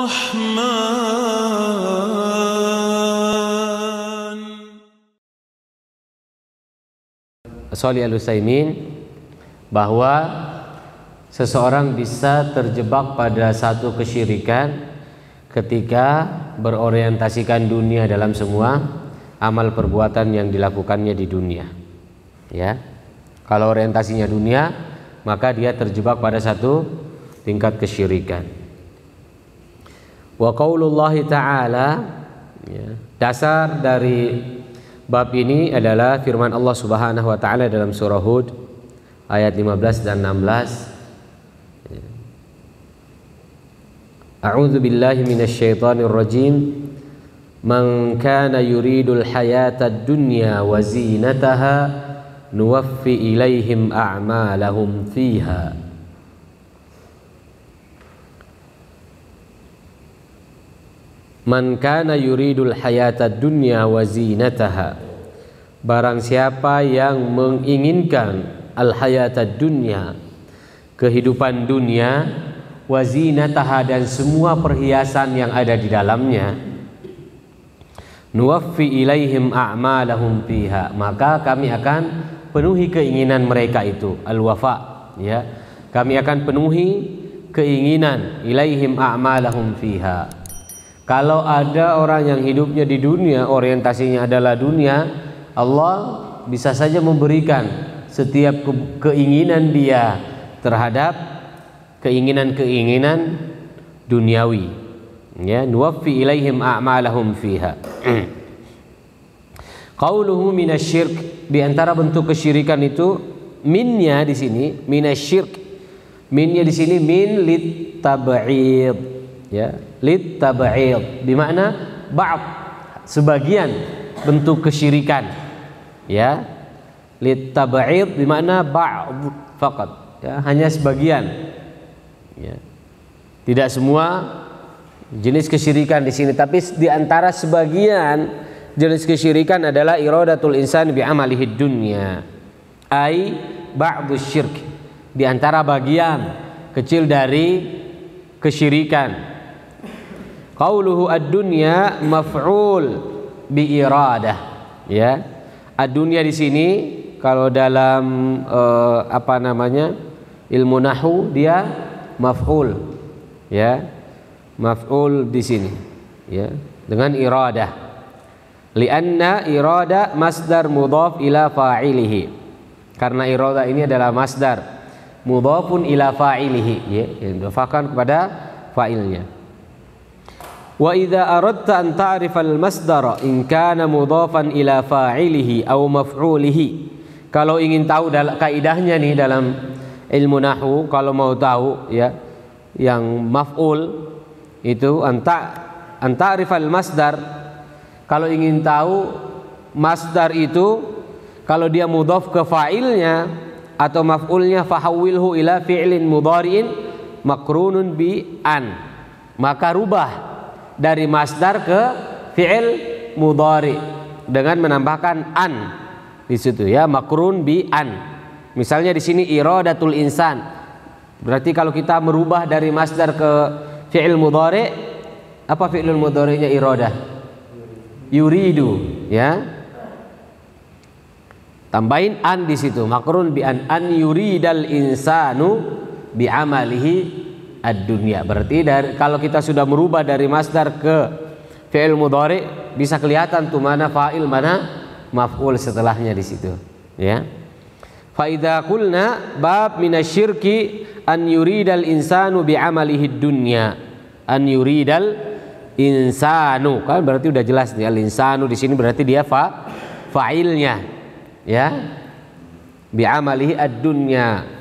الرحمن. Shalih Al-Utsaimin, bahwa seseorang bisa terjebak pada satu kesyirikan ketika berorientasikan dunia dalam semua amal perbuatan yang dilakukannya di dunia. Ya, kalau orientasinya dunia, maka dia terjebak pada satu tingkat kesyirikan. Wa qaulullahi ta'ala, ya, dasar dari bab ini adalah firman Allah Subhanahu wa taala dalam surah Hud ayat 15 dan 16. A'udzu billahi minasyaitonir rajim. Man kana yuridul hayatad dunya wa zinataha nuwaffi ilaihim a'malahum fiha. Man kana yuridul hayatad dunya wa zinataha, barang siapa yang menginginkan al hayatad dunya, kehidupan dunia, wa zinataha, dan semua perhiasan yang ada di dalamnya, nuwaffi ilaihim a'malahum fiha, maka kami akan penuhi keinginan mereka itu, al-wafa, ya, kami akan penuhi keinginan ilaihim a'malahum fiha. Kalau ada orang yang hidupnya di dunia, orientasinya adalah dunia, Allah bisa saja memberikan setiap keinginan dia terhadap keinginan-keinginan duniawi. Ya, nuwaffi ilaihim a'malahum fiha. Qauluhu minasyirk, di antara bentuk kesyirikan itu minnya di sini minasyirk. Minnya di sini min lit tab'id, ya, lit tab'id bermakna ba'd, sebagian bentuk kesyirikan, ya. Lit tab'id bermakna ba'd faqat, ya, hanya sebagian, ya. Tidak semua jenis kesyirikan di sini, tapi di antara sebagian jenis kesyirikan adalah iradatul insan bi amalihi dunya, ai ba'dus syirk, di antara bagian kecil dari kesyirikan. Qauluhu ad-dunya maf'ul bi iradah, ya. Ad-dunya di sini kalau dalam apa namanya, ilmu nahwu, dia maf'ul, ya. Maf'ul di sini, ya, dengan iradah. Lianna irada masdar mudhaf ila fa'ilihi, karena irada ini adalah masdar mudhafun ila fa'ilihi, ya, yang didofakan kepada fa'ilnya. Wa idza aradta an ta'rifa al-masdara in kana mudhafan ila fa'ilihi aw maf'ulihi, kalau ingin tahu kaidahnya nih dalam ilmu nahwu, kalau mau tahu, ya, yang maf'ul itu an ta'rifa al-masdar, kalau ingin tahu masdar itu kalau dia mudhaf ke fa'ilnya atau maf'ulnya, fahawilhu ila fi'lin mudhari'in makrunun bi an, maka rubah dari masdar ke fi'il mudhari dengan menambahkan an di situ, ya, makrun bi an. Misalnya di sini iradatul insan, berarti kalau kita merubah dari masdar ke fi'il mudhari, apa fi'il mudhari'nya iradah? Yuridu, ya. Tambahin an di situ, makrun bi an yuridal insanu bi amalihi ad-dunya. Berarti kalau kita sudah merubah dari masdar ke fi'il mudhari, bisa kelihatan tuh mana fa'il, mana maf'ul setelahnya di situ, ya. Fa idza qulna bab minasyirki an yuridal insanu bi amalihi ad-dunya, an yuridal insanu, kan berarti udah jelas nih, al insanu di sini berarti dia fa'ilnya, ya, bi amalihi ad-dunya.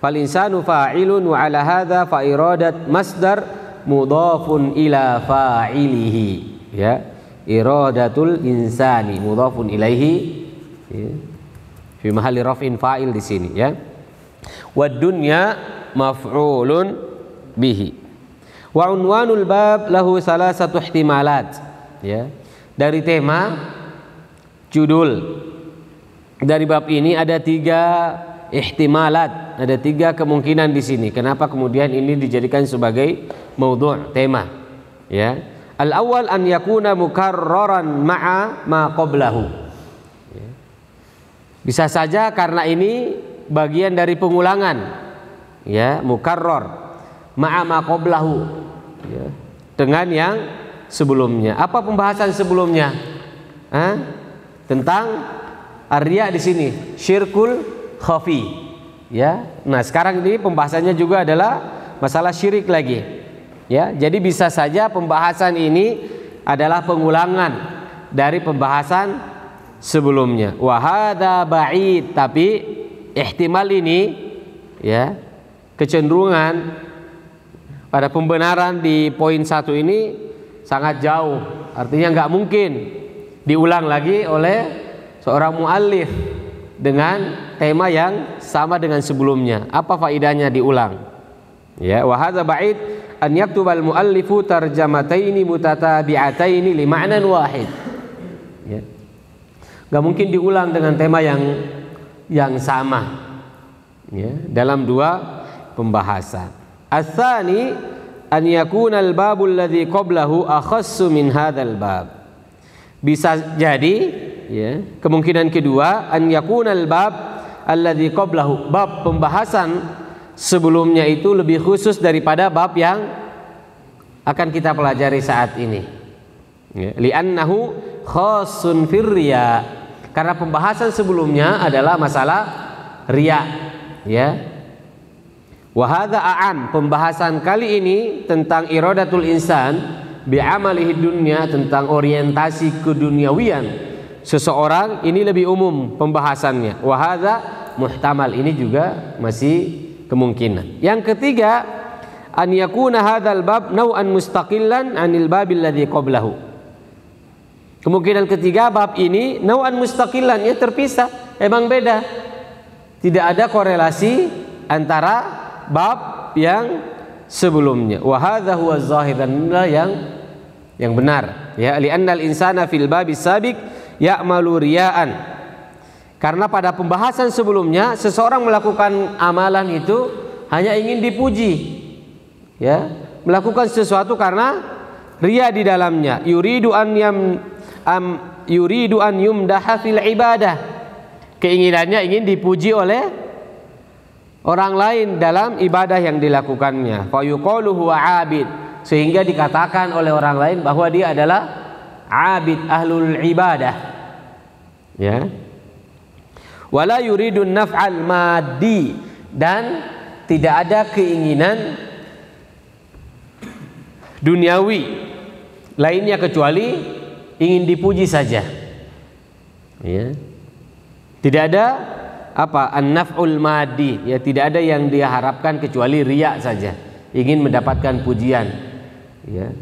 Fal insanu fa'ilun wa ala hadza fa iradat masdar mudhafun ila fa'ilihi, ya, iradatul insani mudhafun ilaihi, ya, fi mahalli raf'in fa'il di sini, ya. Wad dunya maf'ulun bihi. Wa unwanul bab lahu salasatu ihtimalat, ya. Dari tema judul dari bab ini ada 3 ihtimalat, ada 3 kemungkinan di sini. Kenapa kemudian ini dijadikan sebagai maudhu', tema? Ya. Al-awwal an yakuna mukarraran ma'a ma qablahu. Ya. Bisa saja karena ini bagian dari pengulangan. Ya, mukarrar ma'a ma qablahu. Ya. Dengan yang sebelumnya. Apa pembahasan sebelumnya? Tentang ar-riya di sini, syirkul khafi. Ya. Nah, sekarang ini pembahasannya juga adalah masalah syirik lagi. Ya, jadi bisa saja pembahasan ini adalah pengulangan dari pembahasan sebelumnya. Wa hadza ba'id, tapi ihtimal ini ya, kecenderungan pada pembenaran di poin 1 ini sangat jauh. Artinya nggak mungkin diulang lagi oleh seorang muallif dengan tema yang sama dengan sebelumnya. Apa faedahnya diulang? Ya, wa hadza ba'id an yaktubal muallifu tarjamataini mutatabi'ataini li ma'nan wahid. Ya. Nggak mungkin diulang dengan tema yang sama. Ya, dalam 2 pembahasan. Ats-tsani an yakuna al-babul ladzi qablahu akhassu min hadzal bab. Bisa jadi ya, kemungkinan kedua an yakuna al-bab alladzi qablahu, bab pembahasan sebelumnya itu lebih khusus daripada bab yang akan kita pelajari saat ini. Ya, li'annahu khassun fir riya. Karena pembahasan sebelumnya adalah masalah riya, ya. Wa hadza a'am, pembahasan kali ini tentang iradatul insan bi'amalihi dunya, tentang orientasi keduniawian seseorang, ini lebih umum pembahasannya. Wa hadza muhtamal, ini juga masih kemungkinan. Yang ketiga, an yakuna hadzal bab naw'an mustaqillan 'anil babil ladzi qablahu. Kemungkinan ketiga, bab ini naw'an mustaqillan, ya terpisah, emang beda. Tidak ada korelasi antara bab yang sebelumnya. Wa hadza huwa zahir, dan yang benar, ya, li'annal insana fil babis sabiq ya'malu riya'an. Karena pada pembahasan sebelumnya seseorang melakukan amalan itu hanya ingin dipuji, ya, melakukan sesuatu karena riya di dalamnya. Yuridu an yumdaha fil ibadah, keinginannya ingin dipuji oleh orang lain dalam ibadah yang dilakukannya. Fa yuqalu huwa 'abid, sehingga dikatakan oleh orang lain bahwa dia adalah abid, ahlul ibadah. Ya. Wala yuridun naf'al maddi, dan tidak ada keinginan duniawi lainnya kecuali ingin dipuji saja. Ya. Tidak ada apa an-naf'ul maddi, ya, tidak ada yang dia harapkan kecuali riya saja, ingin mendapatkan pujian. Ya.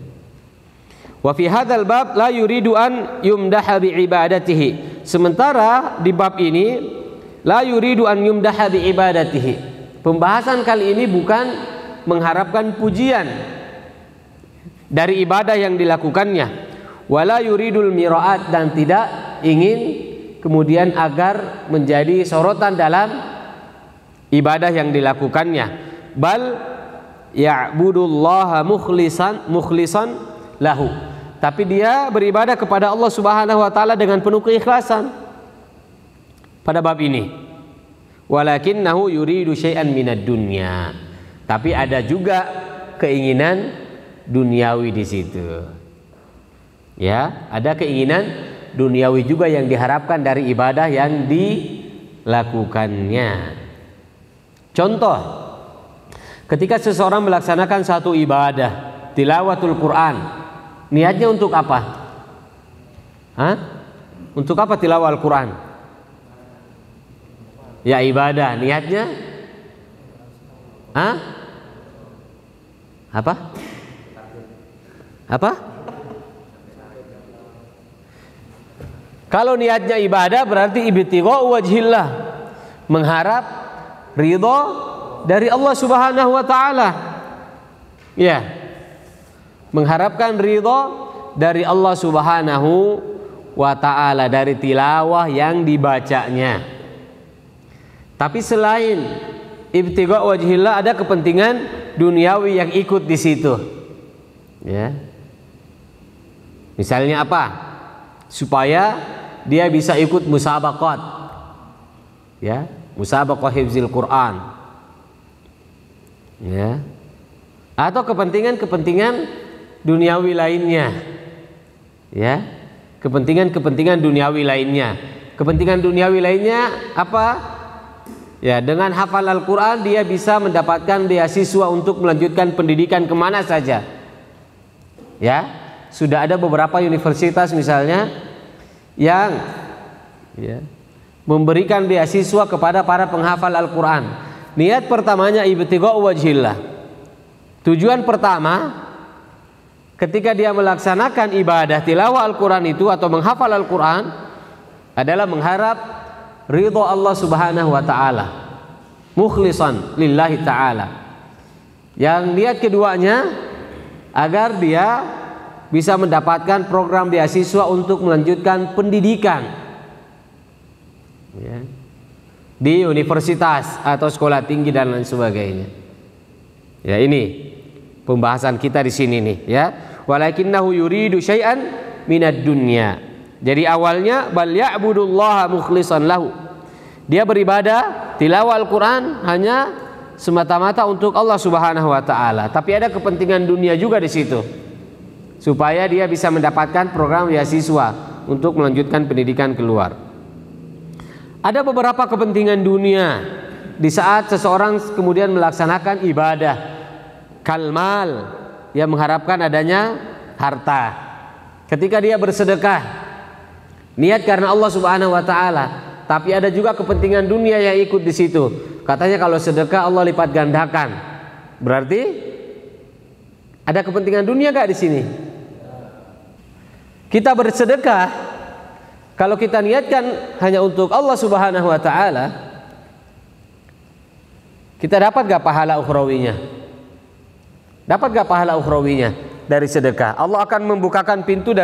Wa fi hadzal bab la yuridu an yumdaha bi ibadatihi. Sementara di bab ini la yuridu an yumdaha bi ibadatihi. Pembahasan kali ini bukan mengharapkan pujian dari ibadah yang dilakukannya. Wala yuridul mira'at, dan tidak ingin kemudian agar menjadi sorotan dalam ibadah yang dilakukannya. Bal ya'budullaha mukhlisan lahu. Tapi dia beribadah kepada Allah Subhanahu wa taala dengan penuh keikhlasan pada bab ini. Walakinnahu yuridu syai'an minad dunya. Tapi ada juga keinginan duniawi di situ. Ya, ada keinginan duniawi juga yang diharapkan dari ibadah yang dilakukannya. Contoh, ketika seseorang melaksanakan satu ibadah, tilawatul Quran, niatnya untuk apa? Untuk apa tilawah Al-Quran? Ya, ibadah. Niatnya apa? Kalau niatnya ibadah berarti ibtigha'u wajhillah, mengharap ridha dari Allah Subhanahu wa taala. Ya. Mengharapkan ridha dari Allah Subhanahu wa taala dari tilawah yang dibacanya. Tapi selain ibtigha'u wajhillah ada kepentingan duniawi yang ikut di situ. Ya. Misalnya apa? Supaya dia bisa ikut musabaqat, ya, musabaqah hifzil Quran, ya, atau kepentingan-kepentingan duniawi lainnya, ya, kepentingan-kepentingan duniawi lainnya. Kepentingan duniawi lainnya apa? Ya, dengan hafal Al-Quran dia bisa mendapatkan beasiswa untuk melanjutkan pendidikan kemana saja. Ya, sudah ada beberapa universitas misalnya yang, ya, memberikan beasiswa kepada para penghafal Al-Quran. Niat pertamanya ibtigha'u wajhillah. Tujuan pertama ketika dia melaksanakan ibadah tilawah Al-Quran itu atau menghafal Al-Quran adalah mengharap ridho Allah Subhanahu wa ta'ala, mukhlisan lillahi ta'ala. Yang niat keduanya agar dia bisa mendapatkan program beasiswa untuk melanjutkan pendidikan, ya, di universitas atau sekolah tinggi dan lain sebagainya. Ya, ini pembahasan kita di sini nih, ya. Walakinnahu yuridu syai'an minad dunya. Jadi awalnya bal ya'budullaha mukhlishan lahu. Dia beribadah tilawah Al-Quran hanya semata-mata untuk Allah Subhanahu wa ta'ala, tapi ada kepentingan dunia juga di situ, supaya dia bisa mendapatkan program beasiswa untuk melanjutkan pendidikan keluar. Ada beberapa kepentingan dunia di saat seseorang kemudian melaksanakan ibadah, kalmal, yang mengharapkan adanya harta. Ketika dia bersedekah, niat karena Allah Subhanahu wa ta'ala, tapi ada juga kepentingan dunia yang ikut di situ. Katanya kalau sedekah Allah lipat gandakan. Berarti ada kepentingan dunia gak di sini? Kita bersedekah, kalau kita niatkan hanya untuk Allah Subhanahu wa ta'ala, kita dapat gak pahala ukhrawinya? Dapat gak pahala ukhrawinya dari sedekah? Allah akan membukakan pintu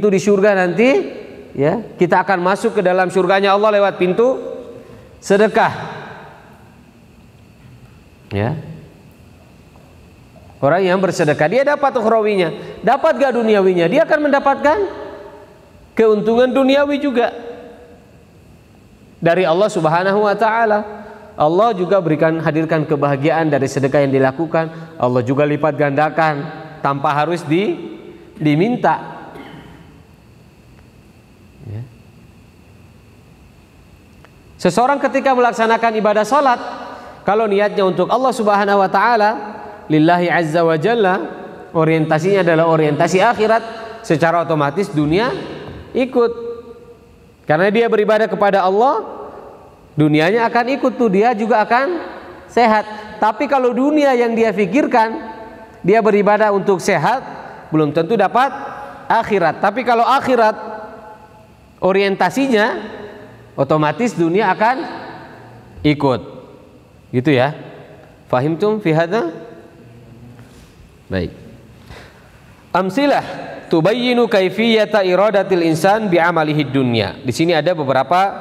di surga nanti, ya, kita akan masuk ke dalam surganya Allah lewat pintu sedekah, ya. Orang yang bersedekah dia dapat ukhrawinya. Dapat gak duniawinya? Dia akan mendapatkan keuntungan duniawi juga dari Allah Subhanahu wa ta'ala. Allah juga hadirkan kebahagiaan dari sedekah yang dilakukan. Allah juga lipat gandakan tanpa harus diminta, ya. Seseorang ketika melaksanakan ibadah salat, kalau niatnya untuk Allah Subhanahu wa ta'ala, lillahi azza wa jalla, orientasinya adalah orientasi akhirat, secara otomatis dunia ikut. Karena dia beribadah kepada Allah, dunianya akan ikut tuh, dia juga akan sehat. Tapi kalau dunia yang dia pikirkan, dia beribadah untuk sehat, belum tentu dapat akhirat. Tapi kalau akhirat orientasinya, otomatis dunia akan ikut. Gitu ya. Fahimtum fi hadza? Baik. Amsilah tubayyinu kaifiyata iradatil insan bi amalihi dunya. Di sini ada beberapa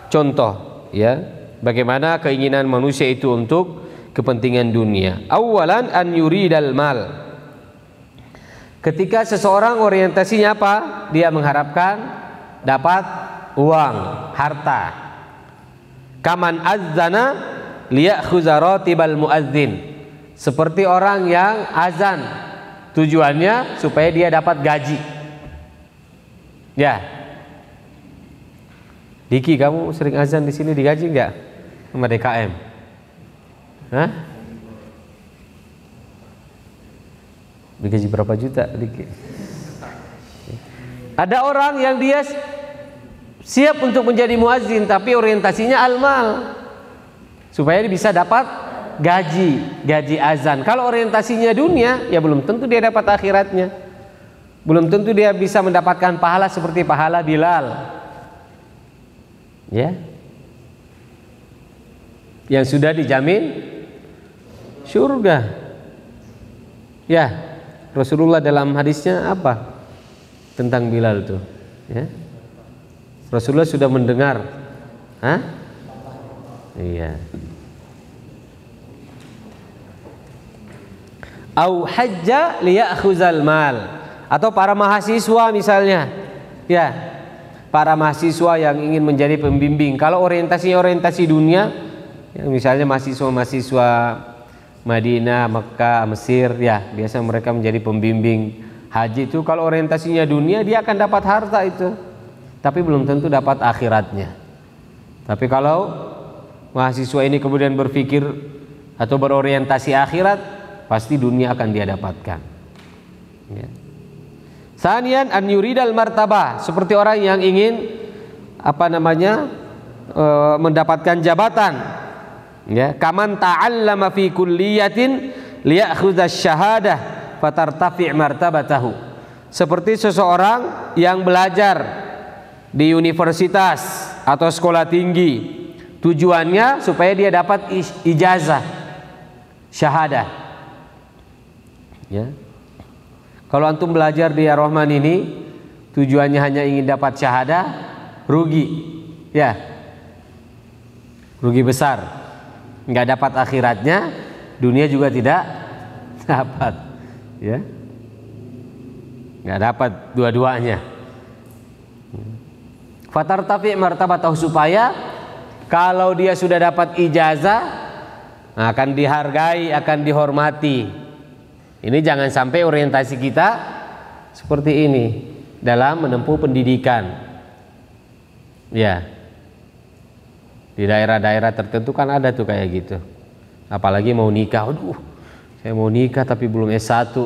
contoh, ya, bagaimana keinginan manusia itu untuk kepentingan dunia. Awalan an yuridal mal. Ketika seseorang orientasinya apa? Dia mengharapkan dapat uang, harta. Kaman azzana liya'khuza ratibal muazzin. Seperti orang yang azan, tujuannya supaya dia dapat gaji. Ya. Diki, kamu sering azan di sini, digaji enggak sama DKM? Hah? Digaji berapa juta, Diki? Ada orang yang dia siap untuk menjadi muazzin, tapi orientasinya al-mal, supaya dia bisa dapat gaji azan. Kalau orientasinya dunia, ya belum tentu dia dapat akhiratnya. Belum tentu dia bisa mendapatkan pahala seperti pahala Bilal, ya, yang sudah dijamin surga. Ya, Rasulullah dalam hadisnya apa tentang Bilal itu? Ya, Rasulullah sudah mendengar, iya. Au hajja liya'khuzal mal, Atau para mahasiswa misalnya, ya, para mahasiswa yang ingin menjadi pembimbing. Kalau orientasinya orientasi dunia, ya, misalnya mahasiswa Madinah, Mekah, Mesir, ya biasa mereka menjadi pembimbing haji itu. Kalau orientasinya dunia, dia akan dapat harta itu, tapi belum tentu dapat akhiratnya. Tapi kalau mahasiswa ini kemudian berpikir atau berorientasi akhirat, pasti dunia akan dia dapatkan. Ya. Sanian an yuridal martabah, seperti orang yang ingin mendapatkan jabatan. Ya, kaman ta'allama fi kulliyatin liya'khudha asy-syahadah fatartafi' martabatahu. Seperti seseorang yang belajar di universitas atau sekolah tinggi, tujuannya supaya dia dapat ijazah syahadah. Ya. Kalau antum belajar di Ar-Rahman ini tujuannya hanya ingin dapat syahadah, rugi, ya, rugi besar, nggak dapat akhiratnya, dunia juga tidak dapat, ya, nggak dapat dua-duanya. Fatartafi martabatahu, supaya kalau dia sudah dapat ijazah akan dihargai, akan dihormati. Ini jangan sampai orientasi kita seperti ini dalam menempuh pendidikan. Ya, di daerah-daerah tertentu kan ada tuh kayak gitu. Apalagi mau nikah, aduh, saya mau nikah tapi belum S1.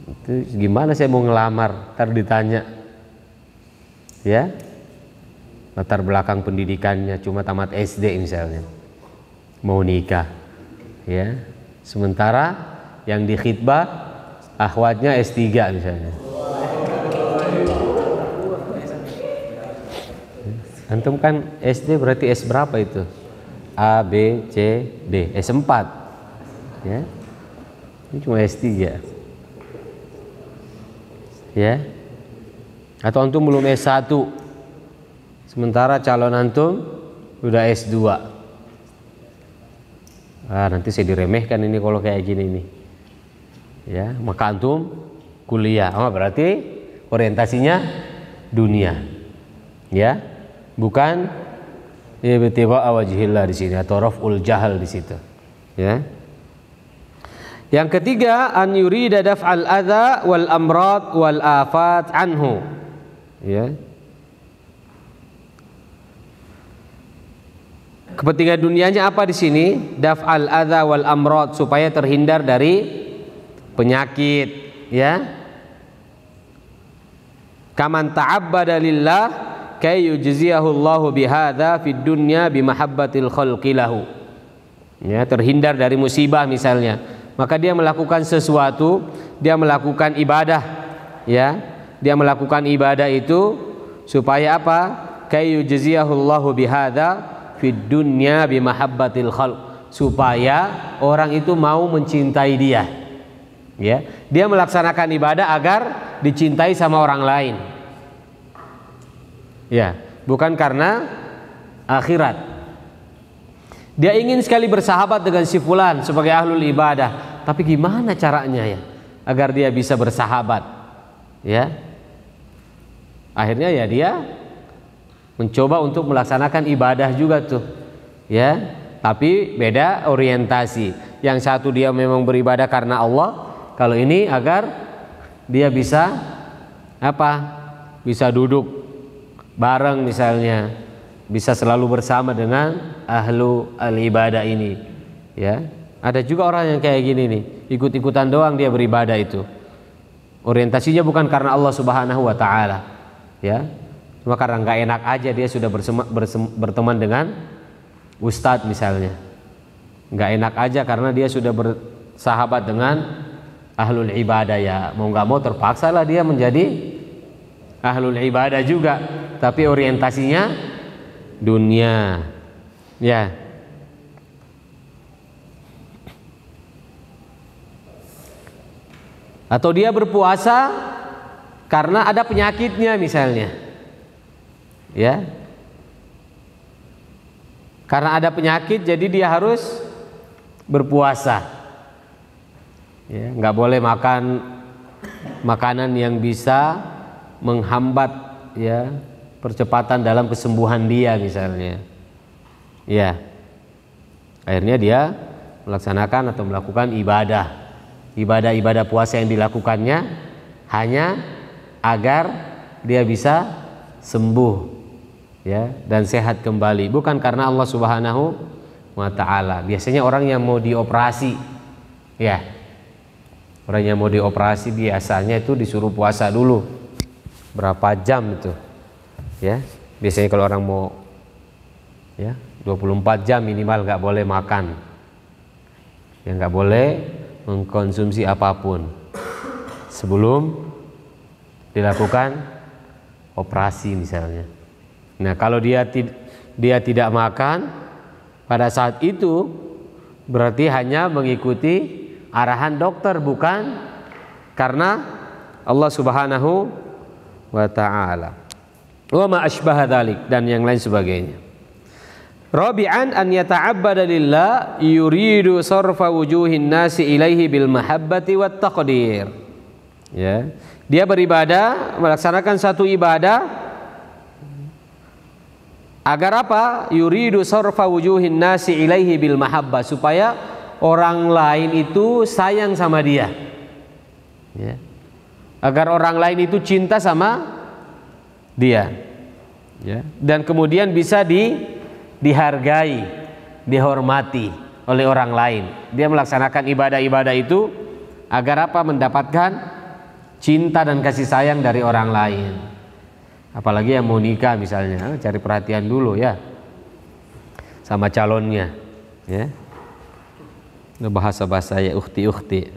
Itu gimana saya mau ngelamar? Ntar ditanya, ya, latar belakang pendidikannya cuma tamat SD misalnya, mau nikah, ya. Sementara yang di khitbah akhwatnya S3 misalnya. Antum kan SD berarti S berapa itu? A, B, C, D, S4. Ya. Ini cuma S3. Ya. Atau antum belum S1. Sementara calon antum udah S2. Nanti saya diremehkan ini kalau kayak gini nih, ya, maka antum kuliah, berarti orientasinya dunia, ya, bukan ibtigha wajhillah di sini atau raf'ul jahal di situ, ya. Yang ketiga, an yurida daf'al adza wal amrad wal afat anhu, ya. Kepentingan dunianya apa di sini? Daf'al adza wal amrad, supaya terhindar dari penyakit, ya. Kaman ta'abbada lillah kay yujziyahu Allahu bihadza fid dunya bimahabbatil khalqi lahu. Ya, terhindar dari musibah misalnya. Maka dia melakukan sesuatu, dia melakukan ibadah, ya. Dia melakukan ibadah itu supaya apa? Kay yujziyahu Allahu bihadza fid dunya bimahabbatil khalq, supaya orang itu mau mencintai dia, ya. Dia melaksanakan ibadah agar dicintai sama orang lain, ya, bukan karena akhirat. Dia ingin sekali bersahabat dengan si fulan sebagai ahlul ibadah, tapi gimana caranya ya agar dia bisa bersahabat, ya. Akhirnya ya dia mencoba untuk melaksanakan ibadah juga tuh, ya, tapi beda orientasi. Yang satu dia memang beribadah karena Allah, kalau ini agar dia bisa bisa duduk bareng misalnya, bisa selalu bersama dengan ahlu al-ibadah ini, ya. Ada juga orang yang kayak gini nih, ikut-ikutan doang dia beribadah itu, orientasinya bukan karena Allah Subhanahu wa ta'ala, ya. Cuma karena nggak enak aja dia sudah berteman dengan ustadz misalnya, nggak enak aja karena dia sudah bersahabat dengan ahlul ibadah, ya mau nggak mau terpaksa lah dia menjadi ahlul ibadah juga, tapi orientasinya dunia, ya. Atau dia berpuasa karena ada penyakitnya misalnya, ya, karena ada penyakit jadi dia harus berpuasa, Ya, nggak boleh makan makanan yang bisa menghambat ya percepatan dalam kesembuhan dia misalnya. Ya. Akhirnya dia melaksanakan atau melakukan ibadah puasa yang dilakukannya hanya agar dia bisa sembuh ya dan sehat kembali, bukan karena Allah Subhanahu wa taala. Biasanya orang yang mau dioperasi ya, orang yang mau dioperasi biasanya itu disuruh puasa dulu berapa jam itu ya. Biasanya kalau orang mau ya 24 jam minimal nggak boleh makan ya, nggak boleh mengkonsumsi apapun sebelum dilakukan operasi misalnya. Nah kalau dia tidak makan pada saat itu berarti hanya mengikuti arahan dokter, bukan karena Allah Subhanahu wa ta'ala. Wa ma asbaha dzalik dan yang lain sebagainya. Rabi'an an yata'abbada lillah yuridu sarfa wujuhin nasi ilaihi bil mahabbati wat taqdir. Ya. Dia beribadah, melaksanakan satu ibadah agar apa? Yuridu sarfa wujuhin nasi ilaihi bil mahabbah, supaya orang lain itu sayang sama dia. Ya. Agar orang lain itu cinta sama dia. Ya. Dan kemudian bisa dihargai, dihormati oleh orang lain. Dia melaksanakan ibadah-ibadah itu agar apa? Mendapatkan cinta dan kasih sayang dari orang lain. Apalagi yang mau nikah misalnya, cari perhatian dulu ya sama calonnya ya. Bahasa-bahasa ya ukhti-ukhti.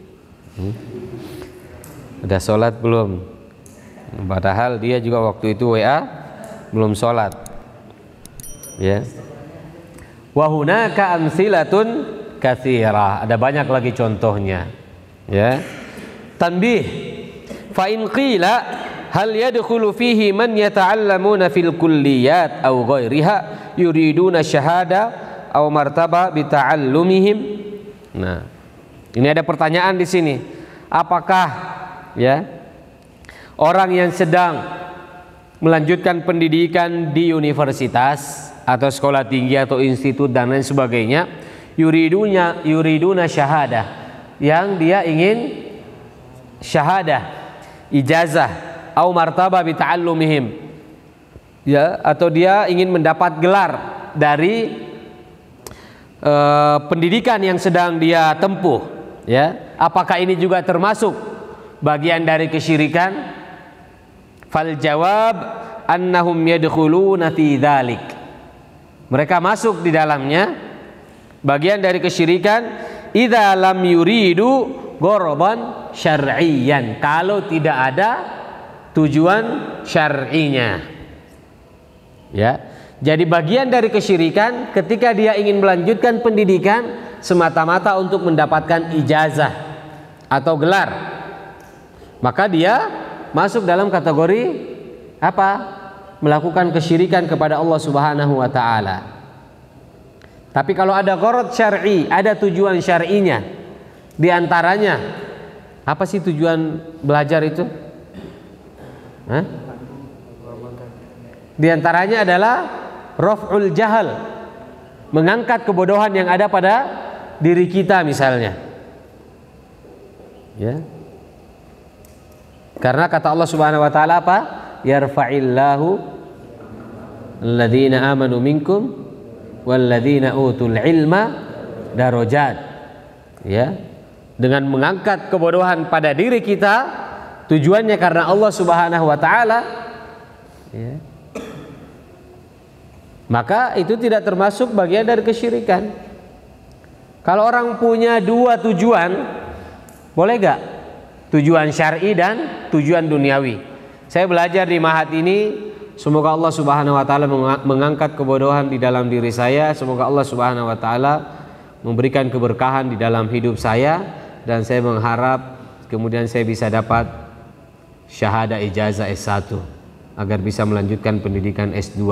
Udah sholat belum? Padahal dia juga waktu itu WA belum sholat ya. Wa hunaka amsilatun katsirah, ada banyak lagi contohnya ya. Tanbih, fa in qila hal yadkhulu fihi man yata'allamuna fil kulliyat aw ghairiha yuriduna syahada aw martaba bi ta'allumihim. Nah, ini ada pertanyaan di sini. Apakah ya orang yang sedang melanjutkan pendidikan di universitas atau sekolah tinggi atau institut dan lain sebagainya, yuriduna syahadah, yang dia ingin syahadah, ijazah, au martaba bi ta'allumihim ya, atau dia ingin mendapat gelar dari pendidikan yang sedang dia tempuh ya. Apakah ini juga termasuk bagian dari kesyirikan? Fal jawab annahum yadkhuluna fi dzalik, mereka masuk di dalamnya, bagian dari kesyirikan. Idza lam yuridu gharadan syar'iyyan, kalau tidak ada tujuan syar'inya ya. Jadi bagian dari kesyirikan ketika dia ingin melanjutkan pendidikan semata-mata untuk mendapatkan ijazah atau gelar, maka dia masuk dalam kategori apa? Melakukan kesyirikan kepada Allah Subhanahu wa taala. Tapi kalau ada gharad syar'i, ada tujuan syar'inya, di antaranya apa sih tujuan belajar itu? Hah? Di antaranya adalah raf'ul jahal, mengangkat kebodohan yang ada pada diri kita misalnya. Ya. Karena kata Allah Subhanahu wa taala apa? Yarfa'illahu alladzina amanu minkum walladzina utul ilma darajat. Ya. Dengan mengangkat kebodohan pada diri kita, tujuannya karena Allah Subhanahu wa taala ya. Maka itu tidak termasuk bagian dari kesyirikan. Kalau orang punya dua tujuan, boleh gak? Tujuan syar'i dan tujuan duniawi. Saya belajar di Mahat ini, semoga Allah Subhanahu wa taala mengangkat kebodohan di dalam diri saya, semoga Allah Subhanahu wa taala memberikan keberkahan di dalam hidup saya, dan saya mengharap kemudian saya bisa dapat syahadah ijazah S1 agar bisa melanjutkan pendidikan S2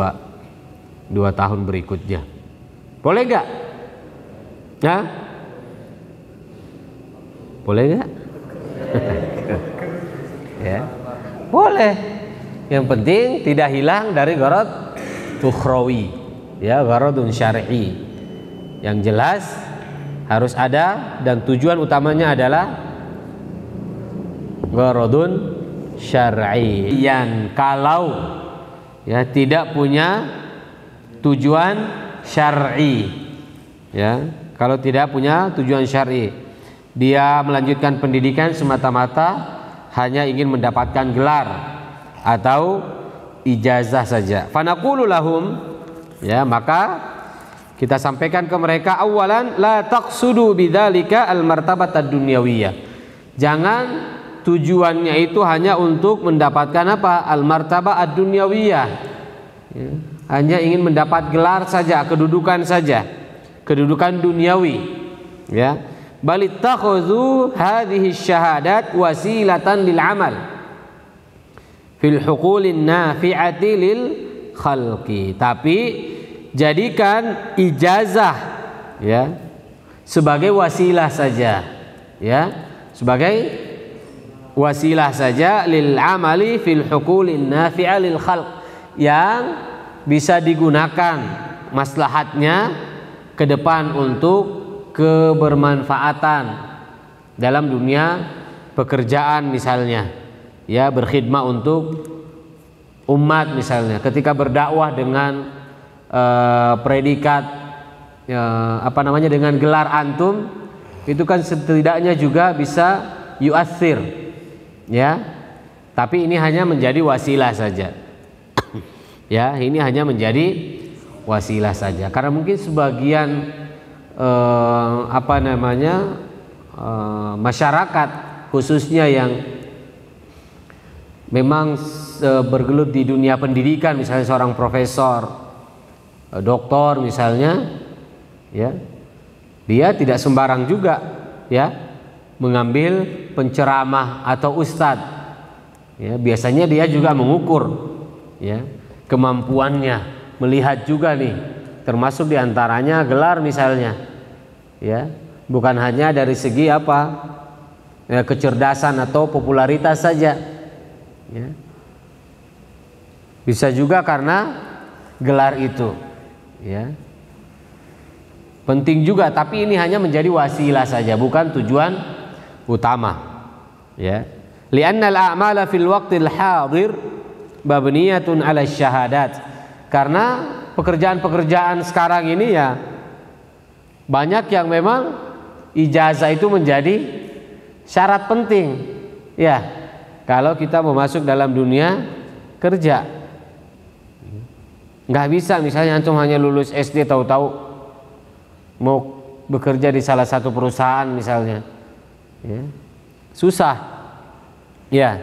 2 tahun berikutnya. Boleh gak? Ya? Boleh nggak? Ya, boleh. Yang penting tidak hilang dari gharad ukhrawi, ya, gharadun syar'i. Yang jelas harus ada dan tujuan utamanya adalah gharadun syar'i. Yang kalau ya tidak punya tujuan syar'i, ya, kalau tidak punya tujuan syar'i, dia melanjutkan pendidikan semata-mata hanya ingin mendapatkan gelar atau ijazah saja. Fanaqulu lahum, ya, maka kita sampaikan ke mereka, awalan la taqsudu bidzalika al-martabat ad-dunyawiyah. Jangan tujuannya itu hanya untuk mendapatkan apa? Al-martabah ad-dunyawiyah. Ya, hanya ingin mendapat gelar saja, kedudukan saja, kedudukan duniawi, ya. Bal ittakhadhu hadhihi syahadat wasilatan lil amal fil huqulin nafi'ati lil khalqi. Tapi jadikan ijazah, ya, sebagai wasilah saja, ya, sebagai wasilah saja lil amali fil huqulin nafi'a lil khalq, yang bisa digunakan maslahatnya ke depan untuk kebermanfaatan dalam dunia pekerjaan misalnya, ya, berkhidmat untuk umat misalnya, ketika berdakwah dengan predikat apa namanya, dengan gelar antum, itu kan setidaknya juga bisa yu'athir, ya. Tapi ini hanya menjadi wasilah saja. Ya, ini hanya menjadi wasilah saja, karena mungkin sebagian apa namanya, masyarakat khususnya yang memang bergelut di dunia pendidikan, misalnya seorang profesor, doktor misalnya, ya, dia tidak sembarang juga, ya, mengambil penceramah atau ustadz, ya. Biasanya dia juga mengukur, ya, kemampuannya, melihat juga nih, termasuk diantaranya gelar misalnya, ya, bukan hanya dari segi apa, ya, kecerdasan atau popularitas saja, ya. Bisa juga karena gelar itu, ya, penting juga, tapi ini hanya menjadi wasilah saja, bukan tujuan utama, ya. Li'anna al-a'mala fil waqtil hadir mabniyatun 'ala syahadat. Karena pekerjaan-pekerjaan sekarang ini, ya, banyak yang memang ijazah itu menjadi syarat penting, ya, kalau kita mau masuk dalam dunia kerja. Nggak bisa misalnya antum hanya lulus SD tahu-tahu mau bekerja di salah satu perusahaan misalnya, ya, susah, ya,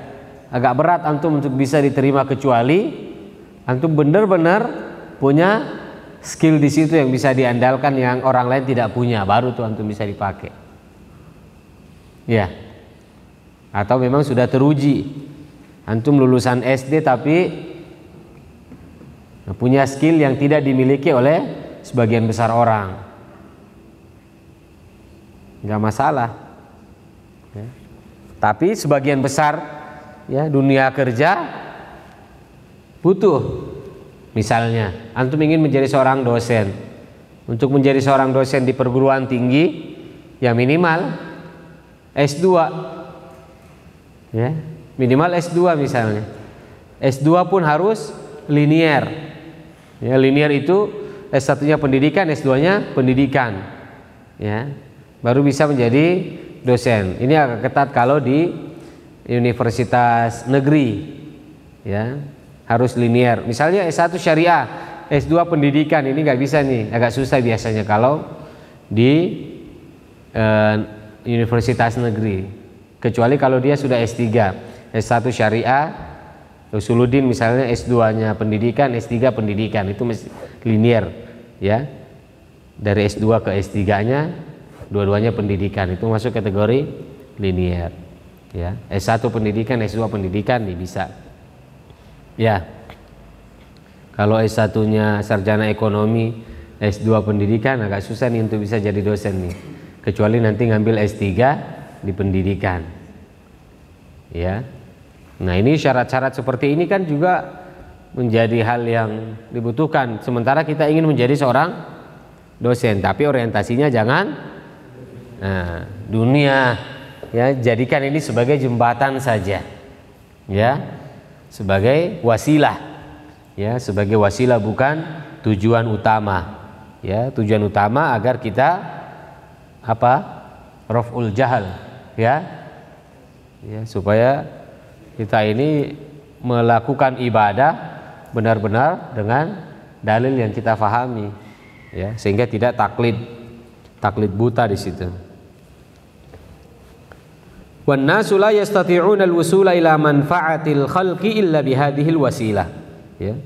agak berat antum untuk bisa diterima, kecuali antum benar-benar punya skill di situ yang bisa diandalkan, yang orang lain tidak punya, baru tuh antum bisa dipakai, ya. Atau memang sudah teruji, antum lulusan SD tapi punya skill yang tidak dimiliki oleh sebagian besar orang, nggak masalah, ya. Tapi sebagian besar, ya, dunia kerja butuh, misalnya antum ingin menjadi seorang dosen. Untuk menjadi seorang dosen di perguruan tinggi, ya, minimal S2, ya, minimal S2 misalnya. S2 pun harus linier, ya, linier itu S1-nya pendidikan, S2-nya pendidikan, ya, baru bisa menjadi dosen. Ini agak ketat kalau di universitas negeri, ya, harus linier. Misalnya S1 syariah, S2 pendidikan, ini nggak bisa nih, agak susah biasanya kalau di universitas negeri, kecuali kalau dia sudah S3, S1 syariah, Usuluddin misalnya, S2-nya pendidikan, S3 pendidikan, itu mesti linier, ya. Dari S2 ke S3-nya dua-duanya pendidikan, itu masuk kategori linier, ya. S1 pendidikan, S2 pendidikan, bisa. Ya, kalau S1-nya sarjana ekonomi, S2 pendidikan, agak susah nih untuk bisa jadi dosen nih, kecuali nanti ngambil S3 di pendidikan. Ya. Nah, ini syarat-syarat seperti ini kan juga menjadi hal yang dibutuhkan. Sementara kita ingin menjadi seorang dosen, tapi orientasinya jangan dunia. Ya, jadikan ini sebagai jembatan saja. Ya, sebagai wasilah. Ya, sebagai wasilah bukan tujuan utama. Ya, tujuan utama agar kita raf'ul jahal, ya. Ya, supaya kita ini melakukan ibadah benar-benar dengan dalil yang kita fahami, ya, sehingga tidak taklid buta di situ. Wan nasu la yastati'una al-wusula ila manfa'atil khalqi illa bihadhil wasilah. Ya.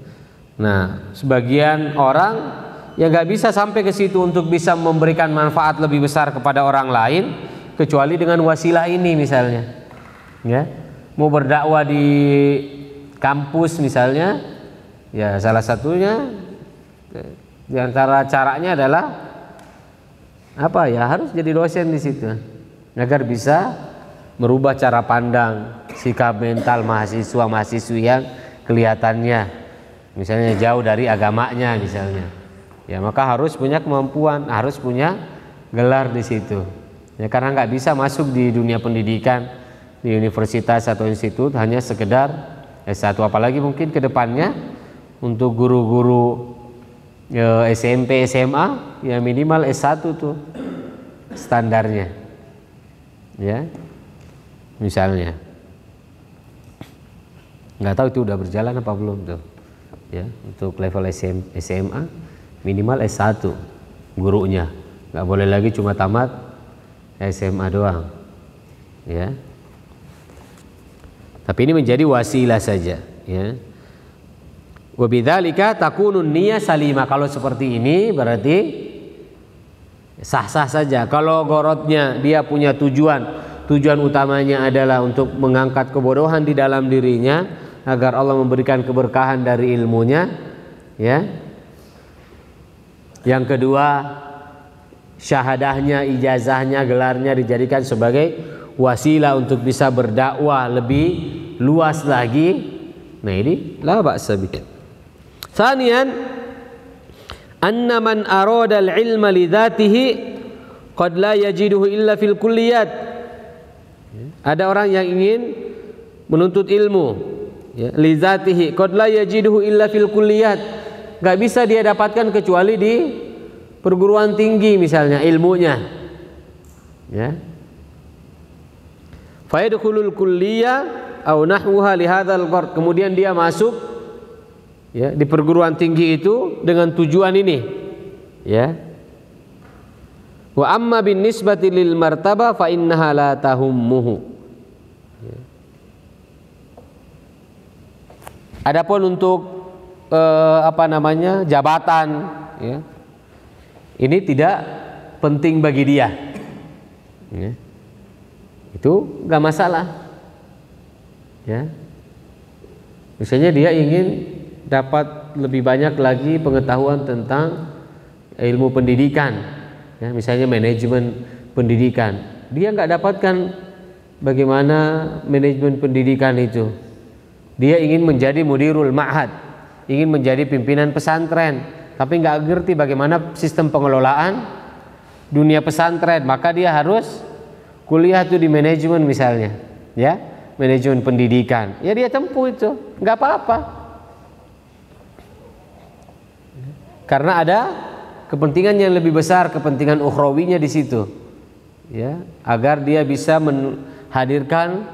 Nah, sebagian orang yang nggak bisa sampai ke situ untuk bisa memberikan manfaat lebih besar kepada orang lain kecuali dengan wasilah ini misalnya. Ya. Mau berdakwah di kampus misalnya, ya salah satunya di antara caranya adalah harus jadi dosen di situ agar bisa merubah cara pandang, sikap mental mahasiswa-mahasiswi yang kelihatannya misalnya jauh dari agamanya misalnya. Ya, maka harus punya kemampuan, harus punya gelar di situ. Ya, karena nggak bisa masuk di dunia pendidikan di universitas atau institut hanya sekedar S1, apalagi mungkin ke depannya untuk guru-guru SMP, SMA ya minimal S1 tuh standarnya. Ya. Misalnya. Nggak tahu itu udah berjalan apa belum tuh. Ya, untuk level SMA minimal S1 gurunya. Nggak boleh lagi cuma tamat SMA doang. Ya. Tapi ini menjadi wasilah saja, ya. Wa bidzalika takunun niyyah salimah. Kalau seperti ini berarti sah-sah saja. Kalau gorodnya dia punya tujuan utamanya adalah untuk mengangkat kebodohan di dalam dirinya agar Allah memberikan keberkahan dari ilmunya, ya. Yang kedua, syahadahnya, ijazahnya, gelarnya dijadikan sebagai wasilah untuk bisa berdakwah lebih luas lagi. Nah, ini la ba'sa bihi. Tsaniyan, anna man arada al-ilma li dzatihi qad la yajiduhu illa fil kulliyat. Ada orang yang ingin menuntut ilmu, ya, li dzatihi qad la yajiduhu illa fil kulliyat. Enggak bisa dia dapatkan kecuali di perguruan tinggi misalnya ilmunya. Ya. Fa yadkhulul kulliyah au nahwuha li hadzal ghard. Kemudian dia masuk, ya, di perguruan tinggi itu dengan tujuan ini, ya. Wa amma bin nisbati lil martabah fa innaha la tahummuhu. Adapun untuk jabatan, ya, ini tidak penting bagi dia, ya. Itu nggak masalah, ya. Misalnya dia ingin dapat lebih banyak lagi pengetahuan tentang ilmu pendidikan, ya, misalnya manajemen pendidikan. Dia nggak dapatkan bagaimana manajemen pendidikan itu. Dia ingin menjadi mudirul ma'had, ingin menjadi pimpinan pesantren, tapi nggak ngerti bagaimana sistem pengelolaan dunia pesantren, maka dia harus kuliah tuh di manajemen misalnya, ya, manajemen pendidikan. Ya dia tempuh itu, nggak apa-apa. Karena ada kepentingan yang lebih besar, kepentingan ukhrawinya di situ, ya, agar dia bisa menghadirkan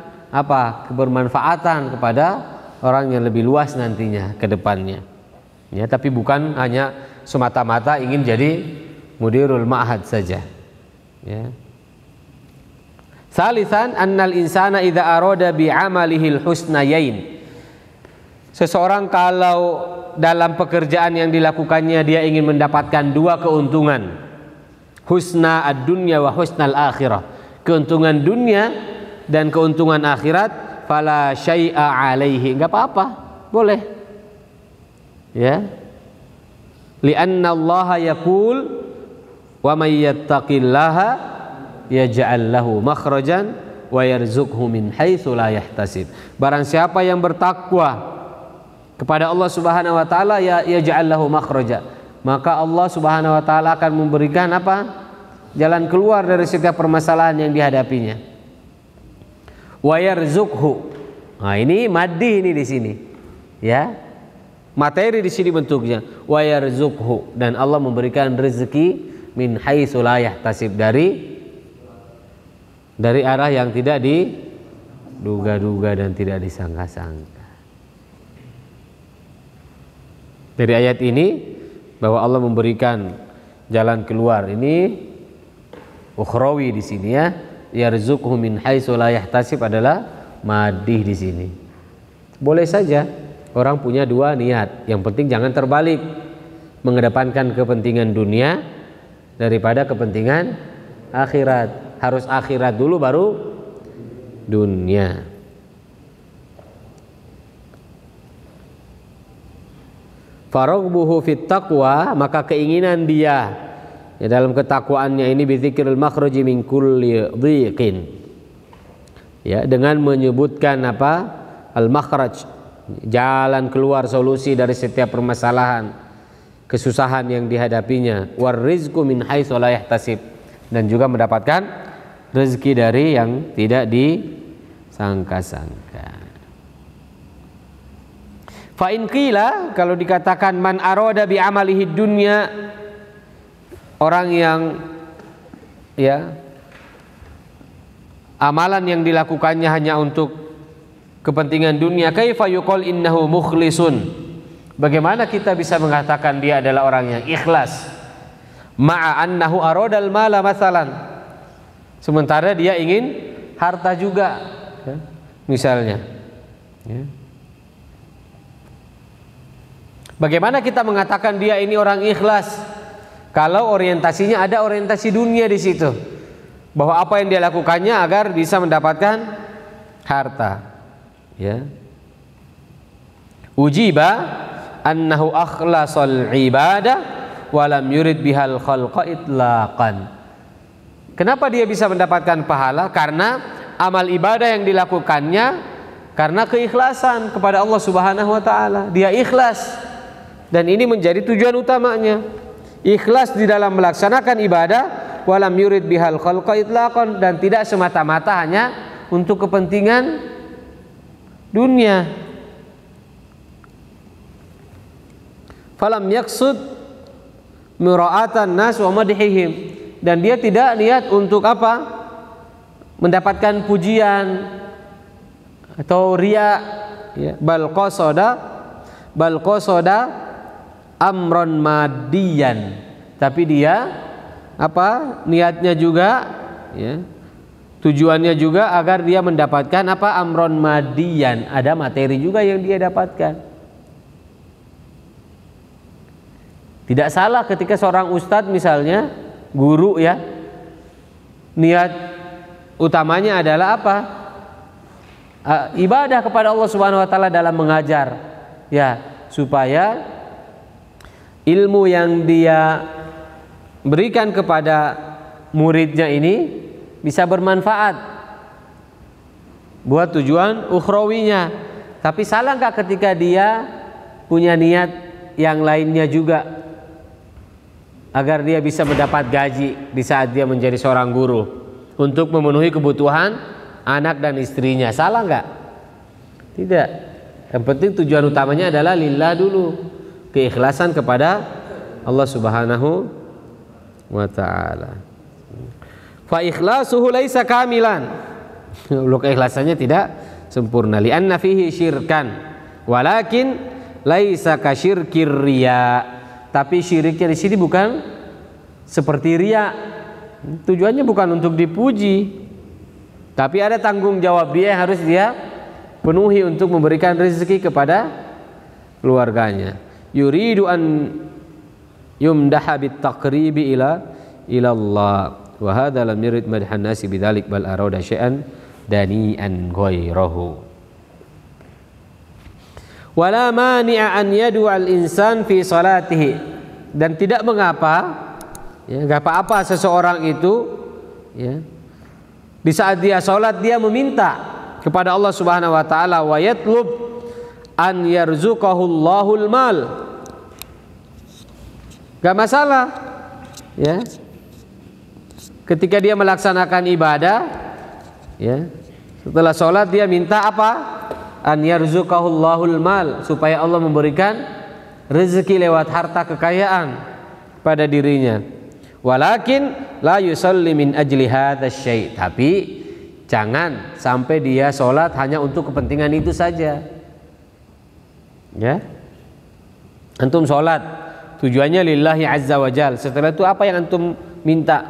kebermanfaatan kepada orang yang lebih luas nantinya ke depannya. Ya, tapi bukan hanya semata-mata ingin jadi mudirul ma'had saja. Ya. Salisan annal insana idza arada bi amalihil husnayain. Seseorang kalau dalam pekerjaan yang dilakukannya dia ingin mendapatkan dua keuntungan, husna ad-dunya wa husnal akhirah, keuntungan dunia dan keuntungan akhirat, fala syai'a alaihi, enggak apa-apa, boleh, ya. Li'anna Allah yaqul wa may yattaqillaha yaj'al lahu makhrajan wa yarzuqhu min haitsu la yahtasib. Barang siapa yang bertakwa kepada Allah Subhanahu wa taala, ya yaj'al lahu makhraja, maka Allah Subhanahu wa taala akan memberikan apa? Jalan keluar dari setiap permasalahan yang dihadapinya. Wa yarzuqhu. Nah, ini maddi ini di sini. Ya. Materi di sini bentuknya. Wa yarzuqhu, dan Allah memberikan rezeki min haitsu la yahtasib, dari arah yang tidak diduga-duga dan tidak disangka-sangka. Dari ayat ini bahwa Allah memberikan jalan keluar ini ukhrawi di sini ya. Yarzuqhu min haitsu la yahtasib adalah madih di sini. Boleh saja orang punya dua niat. Yang penting jangan terbalik, mengedepankan kepentingan dunia daripada kepentingan akhirat. Harus akhirat dulu baru dunia. Faragbuhu fit taqwa, maka keinginan dia ya dalam ketakwaannya ini bidzikril makhraji min kulli dhiqin, ya, dengan menyebutkan apa? Al makhraj, jalan keluar, solusi dari setiap permasalahan, kesusahan yang dihadapinya. War rizqu min haitsu la yahtasib, dan juga mendapatkan rezeki dari yang tidak disangka-sangka. Fa in qila, kalau dikatakan man arada bi amalihi dunya, orang yang ya amalan yang dilakukannya hanya untuk kepentingan dunia, kaifa yuqal innahu mukhlisun, bagaimana kita bisa mengatakan dia adalah orang yang ikhlas, ma'a annahu aradal mala masalan, sementara dia ingin harta juga ya, misalnya ya. Bagaimana kita mengatakan dia ini orang ikhlas kalau orientasinya ada orientasi dunia di situ, bahwa apa yang dia lakukannya agar bisa mendapatkan harta, ya. Ujiba annahu akhlasal ibadah wa lam yurid bihal khalqa itlaqan. Kenapa dia bisa mendapatkan pahala? Karena amal ibadah yang dilakukannya karena keikhlasan kepada Allah Subhanahu wa taala. Dia ikhlas. Dan ini menjadi tujuan utamanya. Ikhlas di dalam melaksanakan ibadah, walam yurid bihal khalqa itlaqan, dan tidak semata-mata hanya untuk kepentingan dunia. Falam yaqsud mura'atan nas wa madhihim, dan dia tidak niat untuk apa? Mendapatkan pujian atau riya, ya. Bal qasada amron madiyan, tapi dia apa? Niatnya juga ya, tujuannya juga agar dia mendapatkan apa? Amron madiyan, ada materi juga yang dia dapatkan. Tidak salah ketika seorang ustadz misalnya, guru ya, niat utamanya adalah apa? Ibadah kepada Allah Subhanahu wa taala dalam mengajar, ya, supaya ilmu yang dia berikan kepada muridnya ini bisa bermanfaat buat tujuan ukhrawinya. Tapi salah nggak ketika dia punya niat yang lainnya juga, agar dia bisa mendapat gaji di saat dia menjadi seorang guru untuk memenuhi kebutuhan anak dan istrinya? Salah nggak? Tidak. Yang penting tujuan utamanya adalah lillah dulu, keikhlasan kepada Allah Subhanahu wa taala. Fa ikhlasuhu laisa kamilan. Lu keikhlasannya tidak sempurna, li anna fihi syirkan, walakin laisa kasyirkir riya. Tapi syiriknya di sini bukan seperti riya. Tujuannya bukan untuk dipuji, tapi ada tanggung jawab dia yang harus dia penuhi untuk memberikan rezeki kepada keluarganya. Yuridu an yumdaha bit taqribi ila Allah, wa hadha lam yurid madhan nasi bidzalik bal arada syai'an dani'an ghairahu. Wala mani'a an yad'u al-insan fi salatihi, dan tidak mengapa ya, enggak apa-apa seseorang itu ya Di saat dia sholat dia meminta kepada Allah Subhanahu wa taala, wa yatlub an yarzuqahullahul mal. Gak masalah, ya. Ketika dia melaksanakan ibadah, ya, setelah sholat dia minta apa? An yarzuqahullahul mal, supaya Allah memberikan rezeki lewat harta kekayaan pada dirinya. Walakin la yusalli min ajli hadzal syai', tapi jangan sampai dia sholat hanya untuk kepentingan itu saja. Ya, antum sholat tujuannya lillahi azza wa jal. Setelah itu apa yang antum minta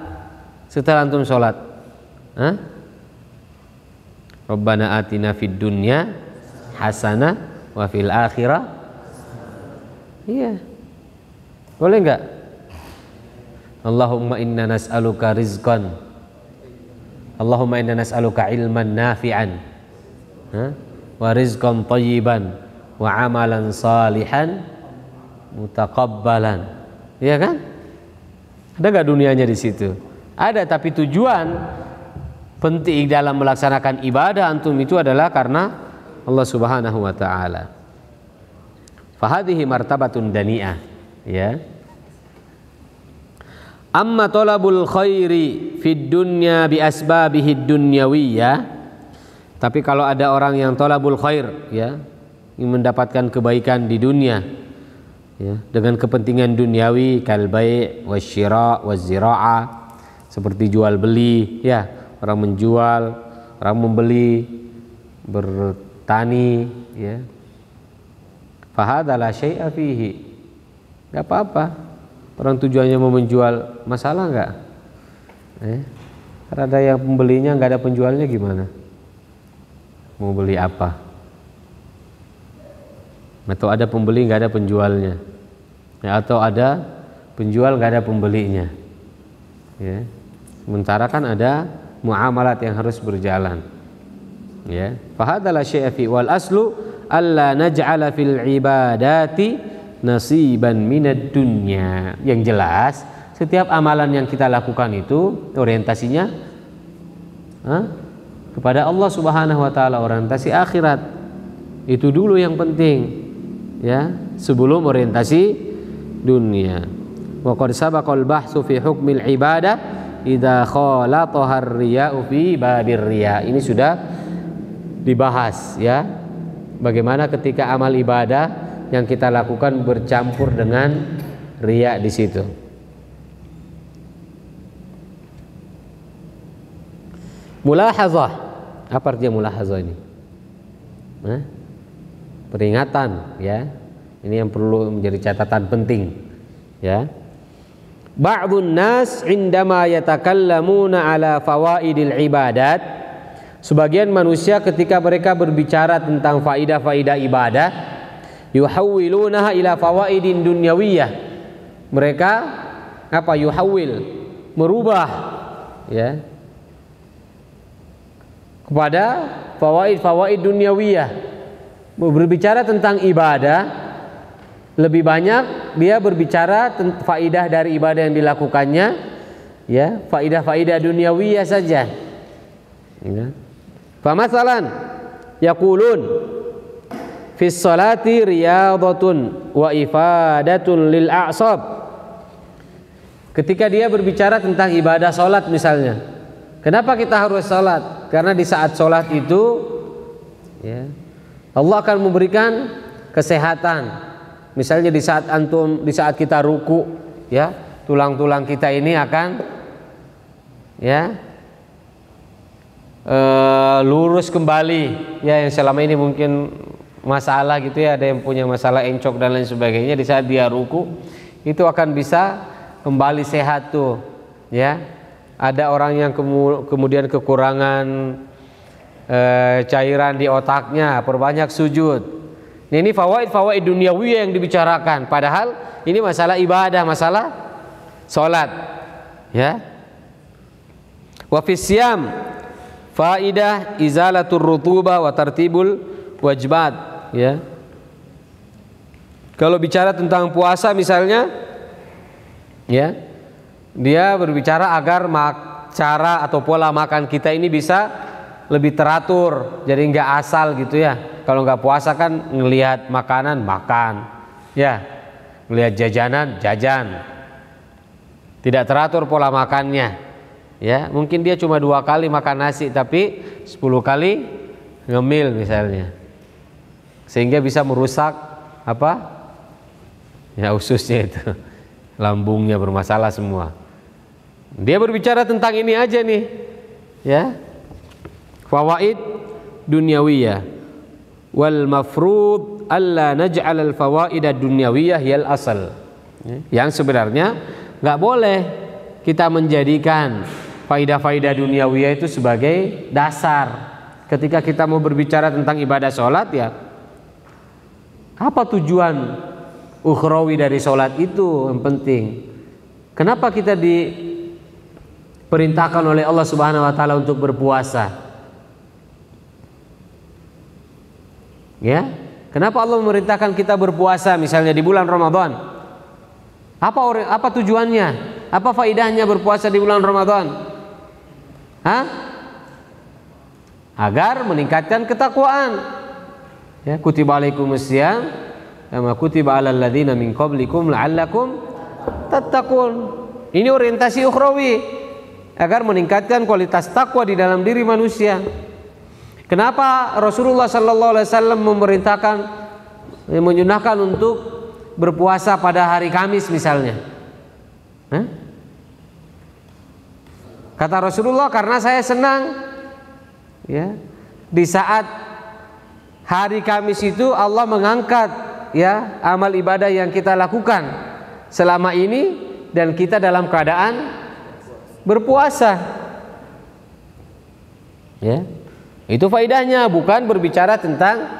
setelah antum sholat? Rabbana atina fid dunya hasanah wa fil akhirah. Iya, boleh enggak? Allahumma inna nas'aluka rizqan, Allahumma inna nas'aluka ilman nafi'an, wa rizqan thayyiban, wa amalan salihan mutaqabbalan. Iya kan? Ada nggak dunianya di situ? Ada, tapi tujuan penting dalam melaksanakan ibadah antum itu adalah karena Allah Subhanahu wa taala. Fahadhihi martabatun dani'ah, ya. Amma talabul khairi fid dunya bi asbabihi dunyawiyah. Tapi kalau ada orang yang talabul khair, ya, ingin mendapatkan kebaikan di dunia, ya, dengan kepentingan duniawi, kal bai' wasyira' wazira'ah, seperti jual beli, ya, orang menjual, orang membeli, bertani, ya. Fahadha la syai'a fihi. Enggak apa-apa. Orang tujuannya mau menjual, masalah enggak? Karena ada yang pembelinya, enggak ada penjualnya, gimana? Mau beli apa? Atau ada pembeli enggak ada penjualnya, ya, atau ada penjual enggak ada pembelinya, ya. Sementara kan ada muamalat yang harus berjalan, ya. Fahadha la syai'a fi wal aslu alla naj'ala fil ibadati nasiban minad dunya. Yang jelas setiap amalan yang kita lakukan itu orientasinya kepada Allah Subhanahu wa taala, orientasi akhirat. Itu dulu yang penting, ya, sebelum orientasi dunia. Wa qad sabaqal bahsu fi hukmil ibadah idza khalataha ar-riya'u fi babir riya'. Ini sudah dibahas, ya, bagaimana ketika amal ibadah yang kita lakukan bercampur dengan riya di situ. Mulahazah, apa artinya mulahazah ini? Peringatan, ya. Ini yang perlu menjadi catatan penting, ya. Ba'dun nas indama yatakallamuna ala fawaidil ibadat. Sebagian manusia ketika mereka berbicara tentang faidah-faidah ibadah, yuhawwilunaha ila fawaidin dunyawiyah. Mereka apa? Yuhawwil, merubah, ya, kepada fawaid dunyawiyah. Berbicara tentang ibadah, lebih banyak dia berbicara tentang faidah dari ibadah yang dilakukannya, ya, faidah-faidah dunyawiyah saja, ya. Famasalan yaqulun fi sholati riyadatun wa ifadatun lil a'sab. Ketika dia berbicara tentang ibadah sholat misalnya, kenapa kita harus sholat? Karena di saat sholat itu, ya, Allah akan memberikan kesehatan. Misalnya di saat kita ruku, ya, tulang-tulang kita ini akan, ya, lurus kembali, ya, yang selama ini mungkin masalah gitu, ya, ada yang punya masalah encok dan lain sebagainya. Di saat dia ruku itu akan bisa kembali sehat tuh, ya. Ada orang yang kemudian kekurangan cairan di otaknya, perbanyak sujud. Ini fawaid duniawi yang dibicarakan, padahal ini masalah ibadah, masalah sholat, ya. Wa fis siyam faidah izalatur rutubah wa tartibul wajibat, ya. Kalau bicara tentang puasa misalnya, ya, dia berbicara agar cara atau pola makan kita ini bisa lebih teratur, jadi nggak asal gitu ya. Kalau nggak puasa kan ngelihat makanan makan, ya, ngelihat jajanan jajan, tidak teratur pola makannya, ya. Mungkin dia cuma 2 kali makan nasi tapi 10 kali ngemil misalnya, sehingga bisa merusak apa? Ya ususnya itu, lambungnya bermasalah semua. Dia berbicara tentang ini aja nih, ya. Fawaid dunyawiyah wal mafrud alla naj'al al fawaid ad-dunyawiyah hiyal asal. Yang sebenarnya nggak boleh kita menjadikan faidah-faidah duniawiyah itu sebagai dasar ketika kita mau berbicara tentang ibadah sholat. Ya, apa tujuan ukhrawi dari sholat itu yang penting. Kenapa kita diperintahkan oleh Allah Subhanahu wa taala untuk berpuasa? Ya, kenapa Allah memerintahkan kita berpuasa misalnya di bulan Ramadan? Apa tujuannya? Apa faidahnya berpuasa di bulan Ramadan? Agar meningkatkan ketakwaan. Ya, kutiba alaikumusiyam kama kutiba alal ladzina min qablikum la'allakum tattaqun. Ini orientasi ukhrawi agar meningkatkan kualitas takwa di dalam diri manusia. Kenapa Rasulullah sallallahu alaihi wasallam memerintahkan, menyunahkan untuk berpuasa pada hari Kamis misalnya? Kata Rasulullah, karena saya senang, ya, di saat hari Kamis itu Allah mengangkat, ya, amal ibadah yang kita lakukan selama ini dan kita dalam keadaan berpuasa. Ya. Itu faidahnya, bukan berbicara tentang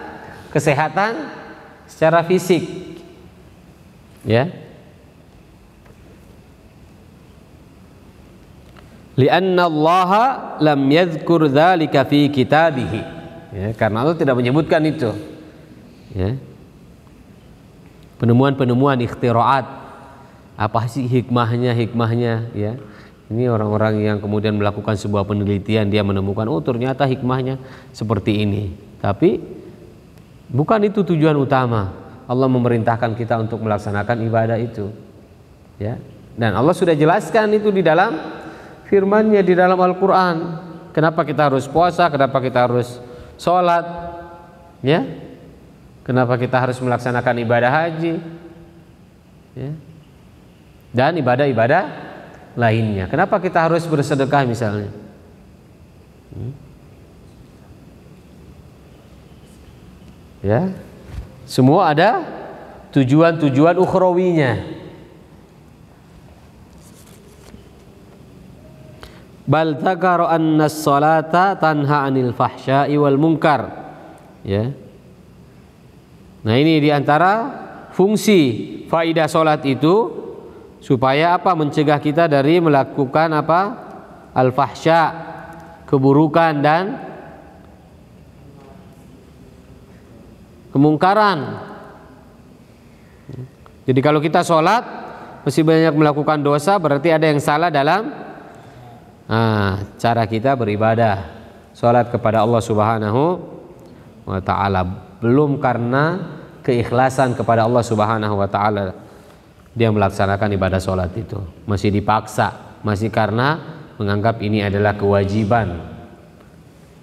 kesehatan secara fisik. Ya. Li'anna Allah lam yadhkur dzalika fi kitabih. Ya, karena Allah tidak menyebutkan itu. Ya. Penemuan-penemuan ikhtiraat. Apa sih hikmahnya, ya. Ini orang-orang yang kemudian melakukan sebuah penelitian, dia menemukan, oh ternyata hikmahnya seperti ini. Tapi bukan itu tujuan utama. Allah memerintahkan kita untuk melaksanakan ibadah itu. Ya. Dan Allah sudah jelaskan itu di dalam firman-Nya di dalam Al-Quran. Kenapa kita harus puasa, kenapa kita harus sholat, ya? Kenapa kita harus melaksanakan ibadah haji, ya? Dan ibadah-ibadah lainnya. Kenapa kita harus bersedekah misalnya? Ya, semua ada tujuan-tujuan ukhrawinya. Bal dzakara anna as-salata tanha 'anil fahsya'i wal munkar. Ya. Nah, ini diantara fungsi faidah salat itu supaya apa? Mencegah kita dari melakukan apa? Al-fahsya, keburukan dan kemungkaran. Jadi kalau kita sholat masih banyak melakukan dosa, berarti ada yang salah dalam cara kita beribadah. Sholat kepada Allah Subhanahu wa ta'ala, belum karena keikhlasan kepada Allah Subhanahu wa ta'ala dia melaksanakan ibadah sholat itu, masih dipaksa, masih karena menganggap ini adalah kewajiban,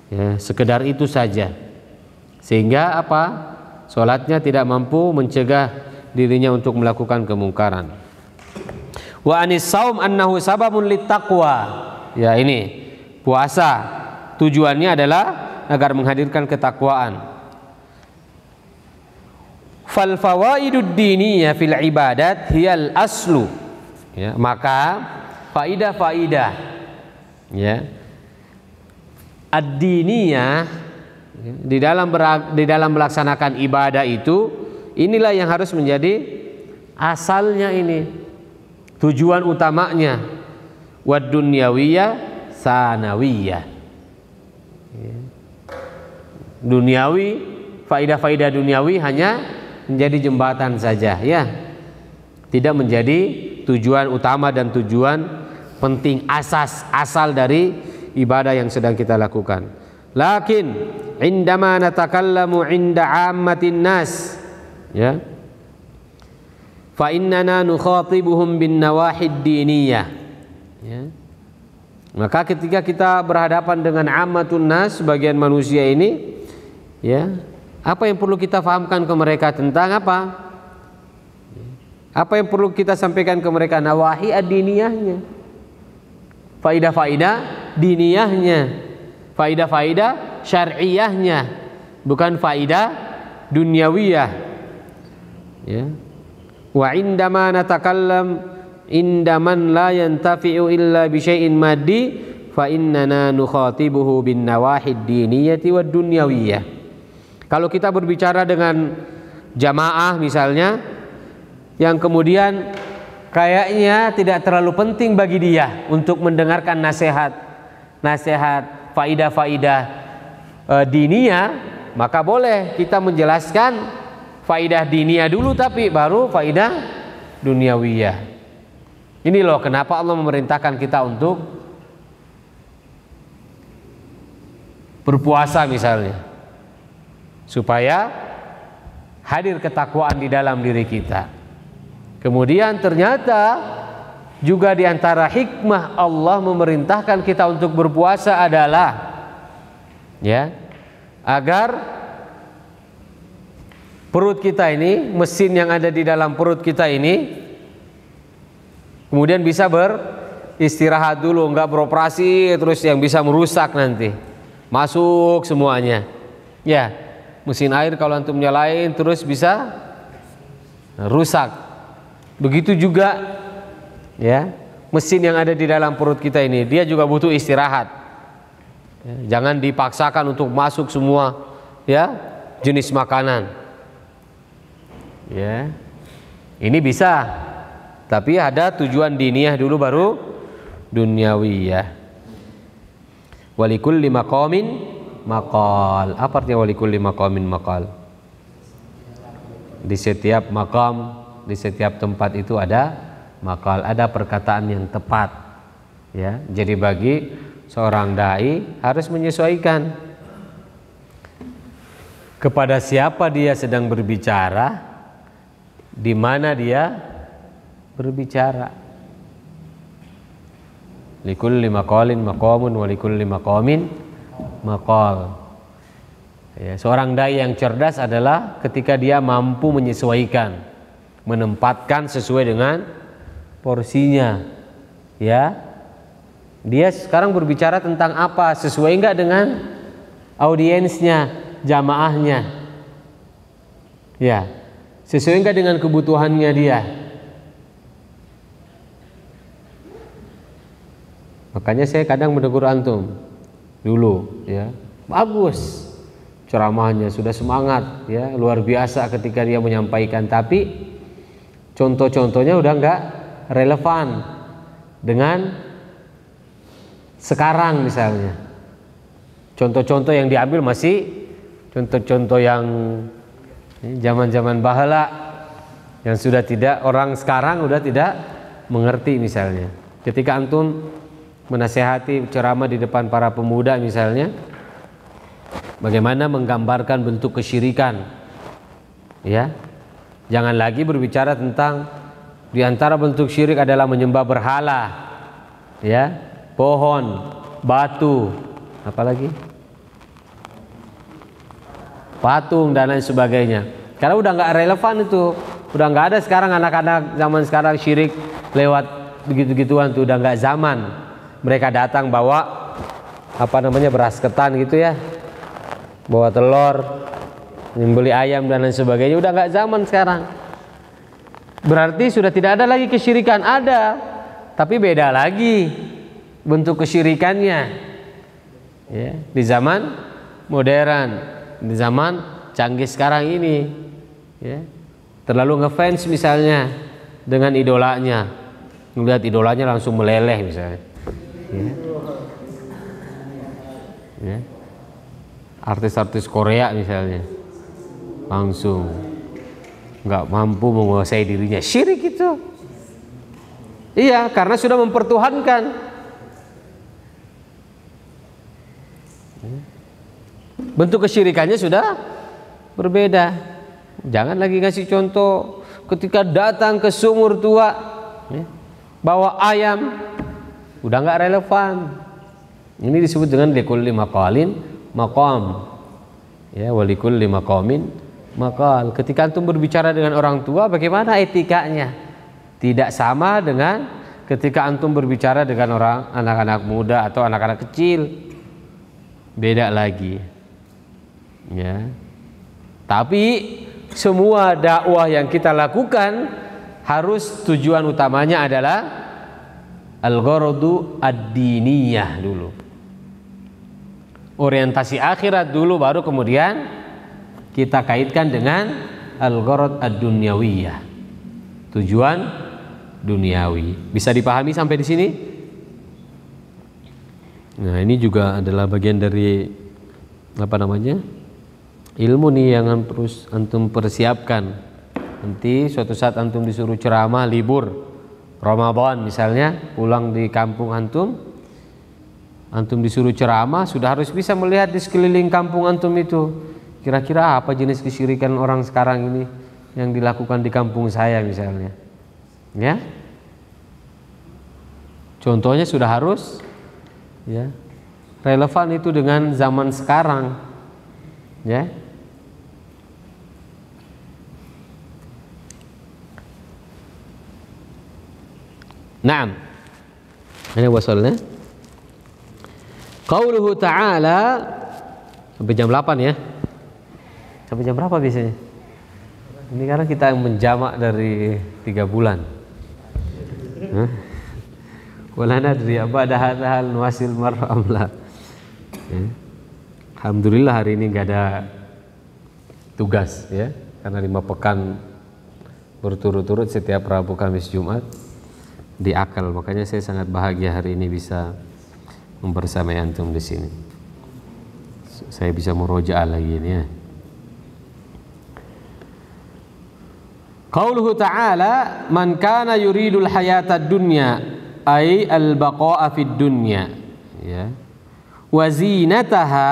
ya, sekedar itu saja, sehingga apa? Sholatnya tidak mampu mencegah dirinya untuk melakukan kemungkaran. Wa anis saum annahu sababun littaqwa. Ya, ini puasa tujuannya adalah agar menghadirkan ketakwaan. Fal fawaidud diniyah fil ibadat hiyal aslu. Ya, maka faidah-faidah, ya, ad-diniyah di dalam melaksanakan ibadah itu, inilah yang harus menjadi asalnya, ini tujuan utamanya. Wad dunyawiyah sanawiyah. Ya. Duniawi, faidah-faidah duniawi hanya menjadi jembatan saja, ya, tidak menjadi tujuan utama dan tujuan penting, asal dari ibadah yang sedang kita lakukan. Lakin indama natakallamu inda ammatin nas, ya, fa innana nukhatibuhum bin nawahid diniyah, ya. Maka ketika kita berhadapan dengan ammatun nas, sebagian manusia ini, ya, apa yang perlu kita fahamkan ke mereka tentang apa? Apa yang perlu kita sampaikan ke mereka? Nawahi ad-diniyahnya, faidah-faidah diniyahnya, faidah-faidah syar'iyahnya, bukan faidah dunyawiyah, ya. Wa indama natakallam indaman la yantafi'u illa bi syai'in maddi fa innana nukhatibuhu bin nawahid diniyati wad dunyawiyah. Kalau kita berbicara dengan jamaah misalnya, yang kemudian kayaknya tidak terlalu penting bagi dia untuk mendengarkan nasihat faidah-faidah diniyah, maka boleh kita menjelaskan faidah diniyah dulu, tapi baru faidah duniawiyah. Ini loh kenapa Allah memerintahkan kita untuk berpuasa misalnya, supaya hadir ketakwaan di dalam diri kita. Kemudian ternyata juga di antara hikmah Allah memerintahkan kita untuk berpuasa adalah, ya, agar perut kita ini, mesin yang ada di dalam perut kita ini, kemudian bisa beristirahat dulu, enggak beroperasi terus yang bisa merusak nanti. Masuk semuanya. Ya, mesin air kalau antum nyalain terus bisa rusak. Begitu juga, ya, mesin yang ada di dalam perut kita ini, dia juga butuh istirahat. Ya, jangan dipaksakan untuk masuk semua, ya, jenis makanan. Ya, ini bisa, tapi ada tujuan diniyah dulu baru dunyawiyah. Walikulli maqamin maqal. Apa artinya walikulli maqamin maqal? Di setiap maqam, di setiap tempat itu ada maqal, ada perkataan yang tepat, ya. Jadi bagi seorang dai harus menyesuaikan kepada siapa dia sedang berbicara, di mana dia berbicara. Likulli maqalin maqamun wa likulli maqamin maqal. Ya, seorang dai yang cerdas adalah ketika dia mampu menyesuaikan, menempatkan sesuai dengan porsinya, ya. Dia sekarang berbicara tentang apa, sesuai enggak dengan audiensnya, jamaahnya, ya, sesuai enggak dengan kebutuhannya dia. Makanya saya kadang menegur antum dulu, ya, bagus ceramahnya, sudah semangat, ya, luar biasa ketika dia menyampaikan, tapi contoh-contohnya udah nggak relevan dengan sekarang misalnya. Contoh-contoh yang diambil masih contoh-contoh yang zaman-zaman bahala, yang sudah tidak, orang sekarang udah tidak mengerti misalnya. Ketika antum menasehati ceramah di depan para pemuda misalnya, bagaimana menggambarkan bentuk kesyirikan, ya. Jangan lagi berbicara tentang di antara bentuk syirik adalah menyembah berhala, ya, pohon, batu, apalagi patung dan lain sebagainya. Karena udah nggak relevan itu, udah nggak ada sekarang anak-anak zaman sekarang syirik lewat begitu-gituan tuh, udah nggak zaman. Mereka datang bawa apa namanya, beras ketan gitu, ya, bawa telur, membeli ayam dan lain sebagainya, udah nggak zaman sekarang. Berarti sudah tidak ada lagi kesyirikan, ada, tapi beda lagi bentuk kesyirikannya, ya, di zaman modern, di zaman canggih sekarang ini, ya. Terlalu ngefans misalnya dengan idolanya, ngelihat idolanya langsung meleleh misalnya, ya. Ya. Artis-artis Korea misalnya langsung nggak mampu menguasai dirinya, syirik itu. Iya, karena sudah mempertuhankan. Bentuk kesyirikannya sudah berbeda. Jangan lagi ngasih contoh ketika datang ke sumur tua bawa ayam, udah nggak relevan. Ini disebut dengan likulli maqalin maqam, ya, walikulli maqamin maqal. Ketika antum berbicara dengan orang tua, bagaimana etikanya? Tidak sama dengan ketika antum berbicara dengan orang anak-anak muda atau anak-anak kecil, beda lagi, ya. Tapi semua dakwah yang kita lakukan harus tujuan utamanya adalah al-gharadu ad-diniyah dulu, orientasi akhirat dulu, baru kemudian kita kaitkan dengan al-gharad ad-dunyawiyah, tujuan duniawi. Bisa dipahami sampai di sini? Nah, ini juga adalah bagian dari apa namanya? Ilmu nih yang terus antum persiapkan. Nanti suatu saat antum disuruh ceramah libur Ramadan misalnya, pulang di kampung antum disuruh ceramah, sudah harus bisa melihat di sekeliling kampung antum itu kira-kira apa jenis kesyirikan orang sekarang ini yang dilakukan di kampung saya misalnya, ya. Contohnya sudah harus, ya, relevan itu dengan zaman sekarang, ya. Naam. Ini wasalnya. Qauluhu ta'ala, sampai jam 8 ya. Sampai jam berapa biasanya? Ini karena kita menjamak dari 3 bulan. Wala nadri apa ada hal nuasil marhamlah. Alhamdulillah hari ini nggak ada tugas, ya, karena 5 pekan berturut-turut setiap Rabu, Kamis, Jumat di akal. Makanya saya sangat bahagia hari ini bisa membersamai antum di sini. Saya bisa murojaah lagi ini, ya. Qauluhu ta'ala, man kana yuridul hayatad dunya ay al-baqa'a fid dunya, ya, wa zinataha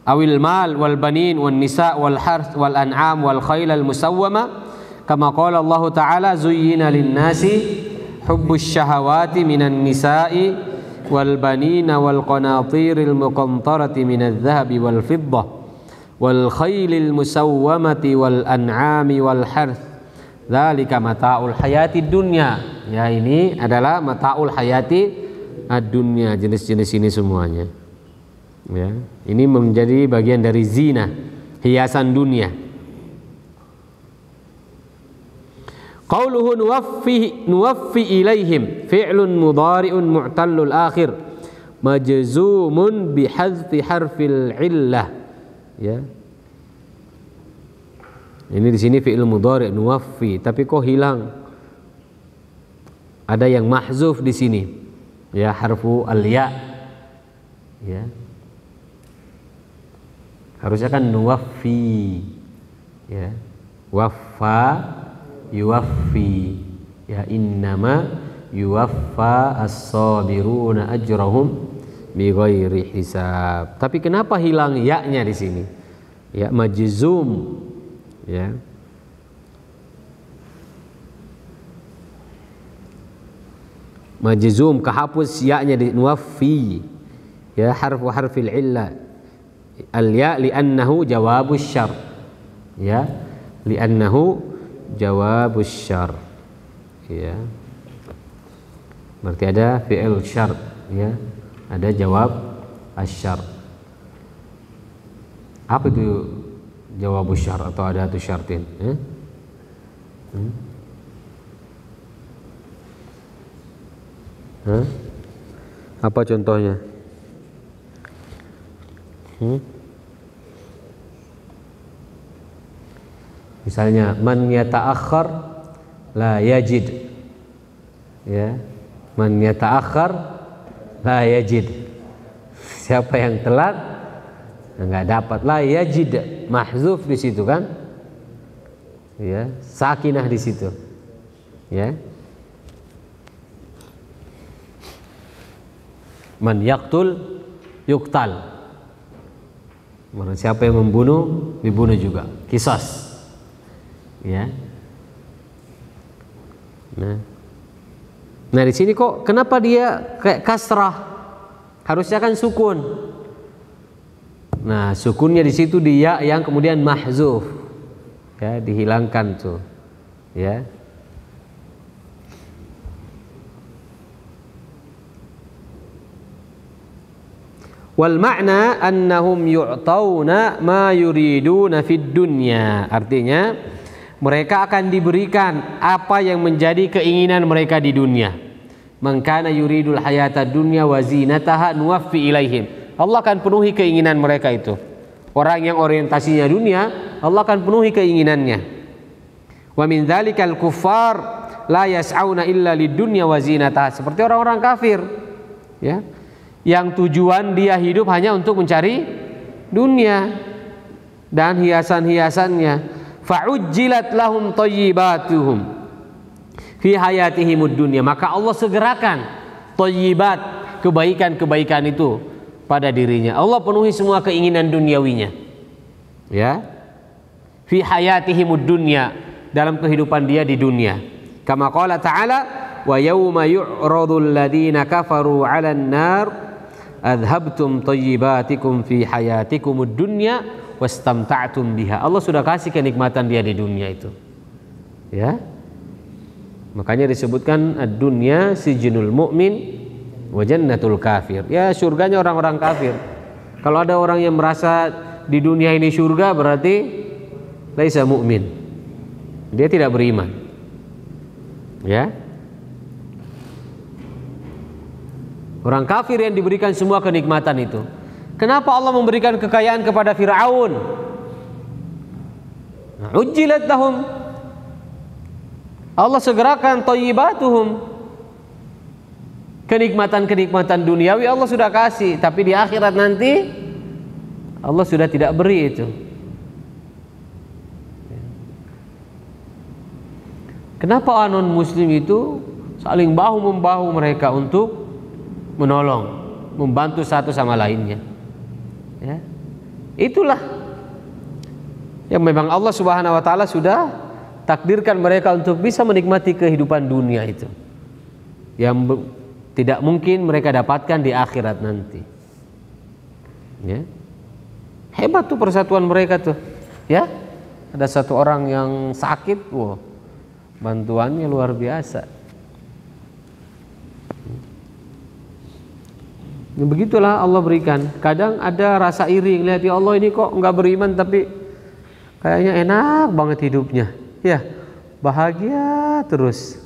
awil mal wal banin wan nisa wal harth wal an'am wal khayl al musawwama kama qala Allah ta'ala zuyyina lin nasi hubbus syahawati minan nisa'i wal banina wal qanatiril muqantarati minadh dhahabi wal fiddah wal khaylil musawwamati wal an'ami wal harth dzalika mata'ul hayatid dunya. Ya, ini adalah mata'ul hayati ad-dunya, jenis-jenis ini semuanya, ya. Ini menjadi bagian dari zina, hiasan dunia. Qauluhu nuwaffi ilaihim fi'lun mudhari'un mu'tallul akhir majzumun bihadfi harfil illah, ya. Ini di sini fi'il mudhari' nuwaffi, tapi kok hilang? Ada yang mahzuf di sini, ya, harfu al-ya, ya. Harusnya kan nuwaffi, ya, waffa yuwaffi, ya, innama yuwaffa as-sabiruna ajrahum bighairi hisab. Tapi kenapa hilang ya-nya di sini? Ya, majzum, ya. Majzum, kehapus ya-nya di nuwaffi, ya, harfil illah. Al-ya li'annahu jawabus syar, ya, li'annahu jawabus syar, ya. Berarti ada fi'il syar, ya, ada jawab asyar. Apa itu jawabus syar atau adatu syartin? Apa contohnya? Misalnya man yata'akhkhar la yajid, ya, man yata'akhkhar la yajid, siapa yang telat enggak dapat, la yajid mahzuf di situ kan, ya, sakinah di situ, ya. Man yaqtul yuqtal. Barang siapa yang membunuh, dibunuh juga. Qisas. Ya. Nah di sini kok kenapa dia kayak kasrah? Harusnya kan sukun. Nah sukunnya di situ di ya yang kemudian mahzuf. Ya, dihilangkan tuh. Ya. Wal ma'na annahum yu'tauna ma yuriduna fid dunya. Artinya mereka akan diberikan apa yang menjadi keinginan mereka di dunia. Man kana yuridul hayata dunya wa zinataha nuwaffi ilaihim. Allah akan penuhi keinginan mereka itu. Orang yang orientasinya dunia, Allah akan penuhi keinginannya. Wa min dzalikal kuffar la yas'auna illa lidunya wa zinataha. Seperti orang-orang kafir, ya. Yang tujuan dia hidup hanya untuk mencari dunia dan hiasan-hiasannya. Fa'ujjilat lahum thayyibatuhum fi hayatihimud dunya. Maka Allah segerakan thayyibat, kebaikan-kebaikan itu pada dirinya. Allah penuhi semua keinginan duniawinya. Ya. Fi hayatihimud dunya, dalam kehidupan dia di dunia. Kama qala ta'ala, wa yawma yu'radul ladzina kafaru 'alan nar adhabtum thayyibatikum fi hayatikumud dunya wastamta'tum biha. Allah sudah kasih kenikmatan dia di dunia itu. Ya. Makanya disebutkan ad-dunya sijnul mu'min wa jannatul kafir. Ya, surganya orang-orang kafir. Kalau ada orang yang merasa di dunia ini surga, berarti laisa mu'min. Dia tidak beriman. Ya. Orang kafir yang diberikan semua kenikmatan itu. Kenapa Allah memberikan kekayaan kepada Fir'aun? Ujjilat lahum. Allah segerakan thayyibatuhum. Kenikmatan-kenikmatan duniawi Allah sudah kasih, tapi di akhirat nanti Allah sudah tidak beri itu. Kenapa non muslim itu saling bahu-membahu mereka untuk menolong, membantu satu sama lainnya? Ya. Itulah yang memang Allah Subhanahu wa taala sudah takdirkan mereka untuk bisa menikmati kehidupan dunia itu, yang tidak mungkin mereka dapatkan di akhirat nanti. Ya. Hebat tuh persatuan mereka tuh. Ya. Ada satu orang yang sakit, wow, bantuannya luar biasa. Begitulah Allah berikan. Kadang ada rasa iri, lihat ya Allah ini kok nggak beriman tapi kayaknya enak banget hidupnya. Ya, bahagia terus.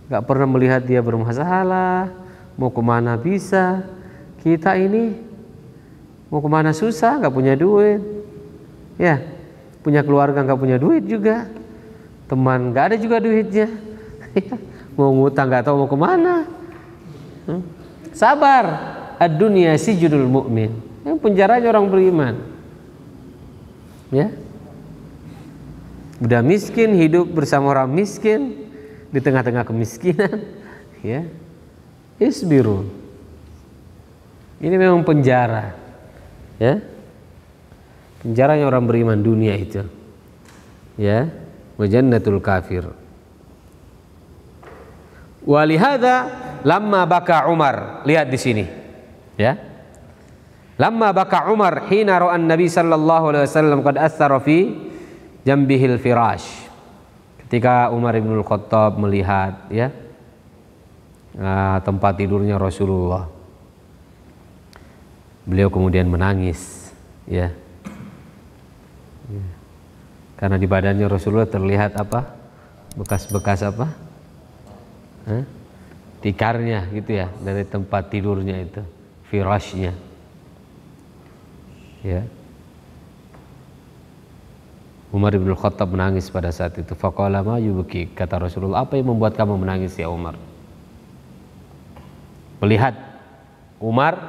Nggak pernah melihat dia bermasalah, mau kemana bisa. Kita ini mau kemana susah, nggak punya duit. Ya, punya keluarga nggak punya duit juga. Teman nggak ada juga duitnya. Mau ngutang nggak tahu mau kemana. Sabar. Ad-dunya sijnul mu'min. Yang penjaranya orang beriman. Ya. Udah miskin, hidup bersama orang miskin di tengah-tengah kemiskinan. Ya. Isbiru. Ini memang penjara. Ya. Penjaranya orang beriman dunia itu. Ya. Wa jannatul kafir. Walihada lamma baka Umar. Lihat di sini. Ya. Lamma baka Umar hina ra'a an-nabi sallallahu alaihi wasallam qad athara fi jambihil firash. Ketika Umar bin Khattab melihat, ya, tempat tidurnya Rasulullah, beliau kemudian menangis, ya. Karena di badannya Rasulullah terlihat apa? Bekas-bekas apa? Tikarnya gitu ya, dari tempat tidurnya itu. Firashnya, ya. Umar bin Khattab menangis pada saat itu. Faqala ma yubki, kata Rasulullah, apa yang membuat kamu menangis ya Umar? Melihat Umar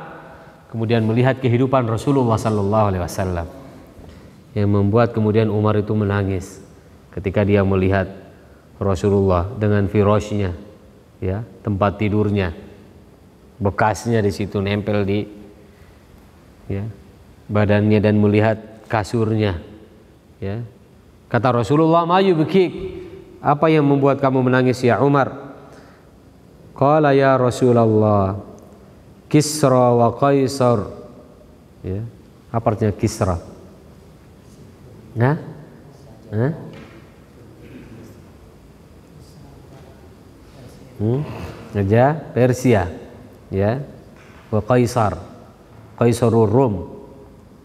kemudian melihat kehidupan Rasulullah sallallahu alaihi wasallam, yang membuat kemudian Umar itu menangis ketika dia melihat Rasulullah dengan firashnya, ya, tempat tidurnya. bekasnya di situ nempel di ya, badannya dan melihat kasurnya. Ya. Kata Rasulullah, "Ma yubkik?" Apa yang membuat kamu menangis ya Umar? Qala ya Rasulullah, Kisra wa Qaisar. Ya. Apa artinya Kisra? Nah? Hah? Raja Persia, ya, wa Kaisar, Kaisarul Rum,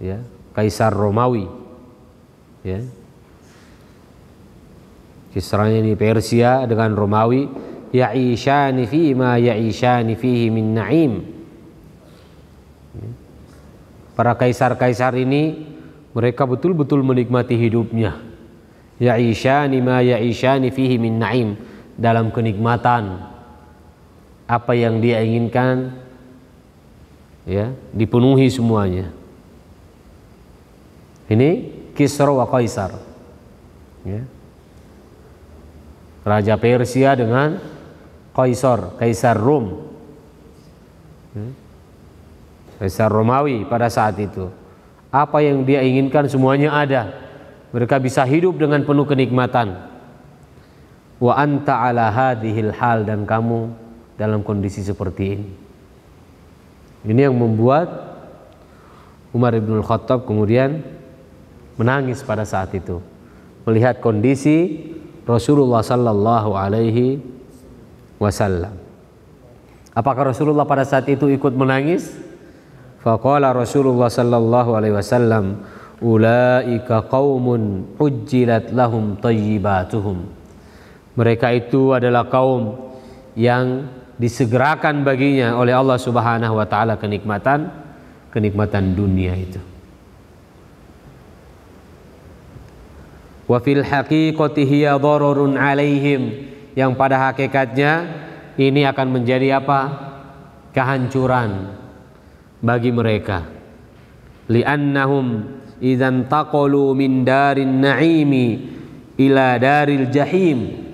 ya, Kaisar Romawi, ya. Kisranya ini Persia dengan Romawi, ya'ishani fi ma ya'ishani fihi min na'im. Para kaisar-kaisar ini mereka betul-betul menikmati hidupnya. Ya'ishani ma ya'ishani fihi min na'im, dalam kenikmatan apa yang dia inginkan ya dipenuhi semuanya. Ini Kisra wa Kaisar, ya. Raja Persia dengan Kaisar, Kaisar Rom, ya. Kaisar Romawi pada saat itu. Apa yang dia inginkan semuanya ada. Mereka bisa hidup dengan penuh kenikmatan. Wa anta ala hadhil hal, dan kamu dalam kondisi seperti ini. Ini yang membuat Umar bin Khattab kemudian menangis pada saat itu, melihat kondisi Rasulullah sallallahu alaihi wasallam. Apakah Rasulullah pada saat itu ikut menangis? Faqala Rasulullah sallallahu alaihi wasallam, ulaika qaumun ujjilat lahum thayyibatuhum. Mereka itu adalah kaum yang disegerakan baginya oleh Allah Subhanahu wa taala kenikmatan dunia itu. Wa fil haqiqati hiya dhararun alaihim, yang pada hakikatnya ini akan menjadi apa? Kehancuran bagi mereka. Li'annahum idzan taqalu min darin na'imi ila daril jahim,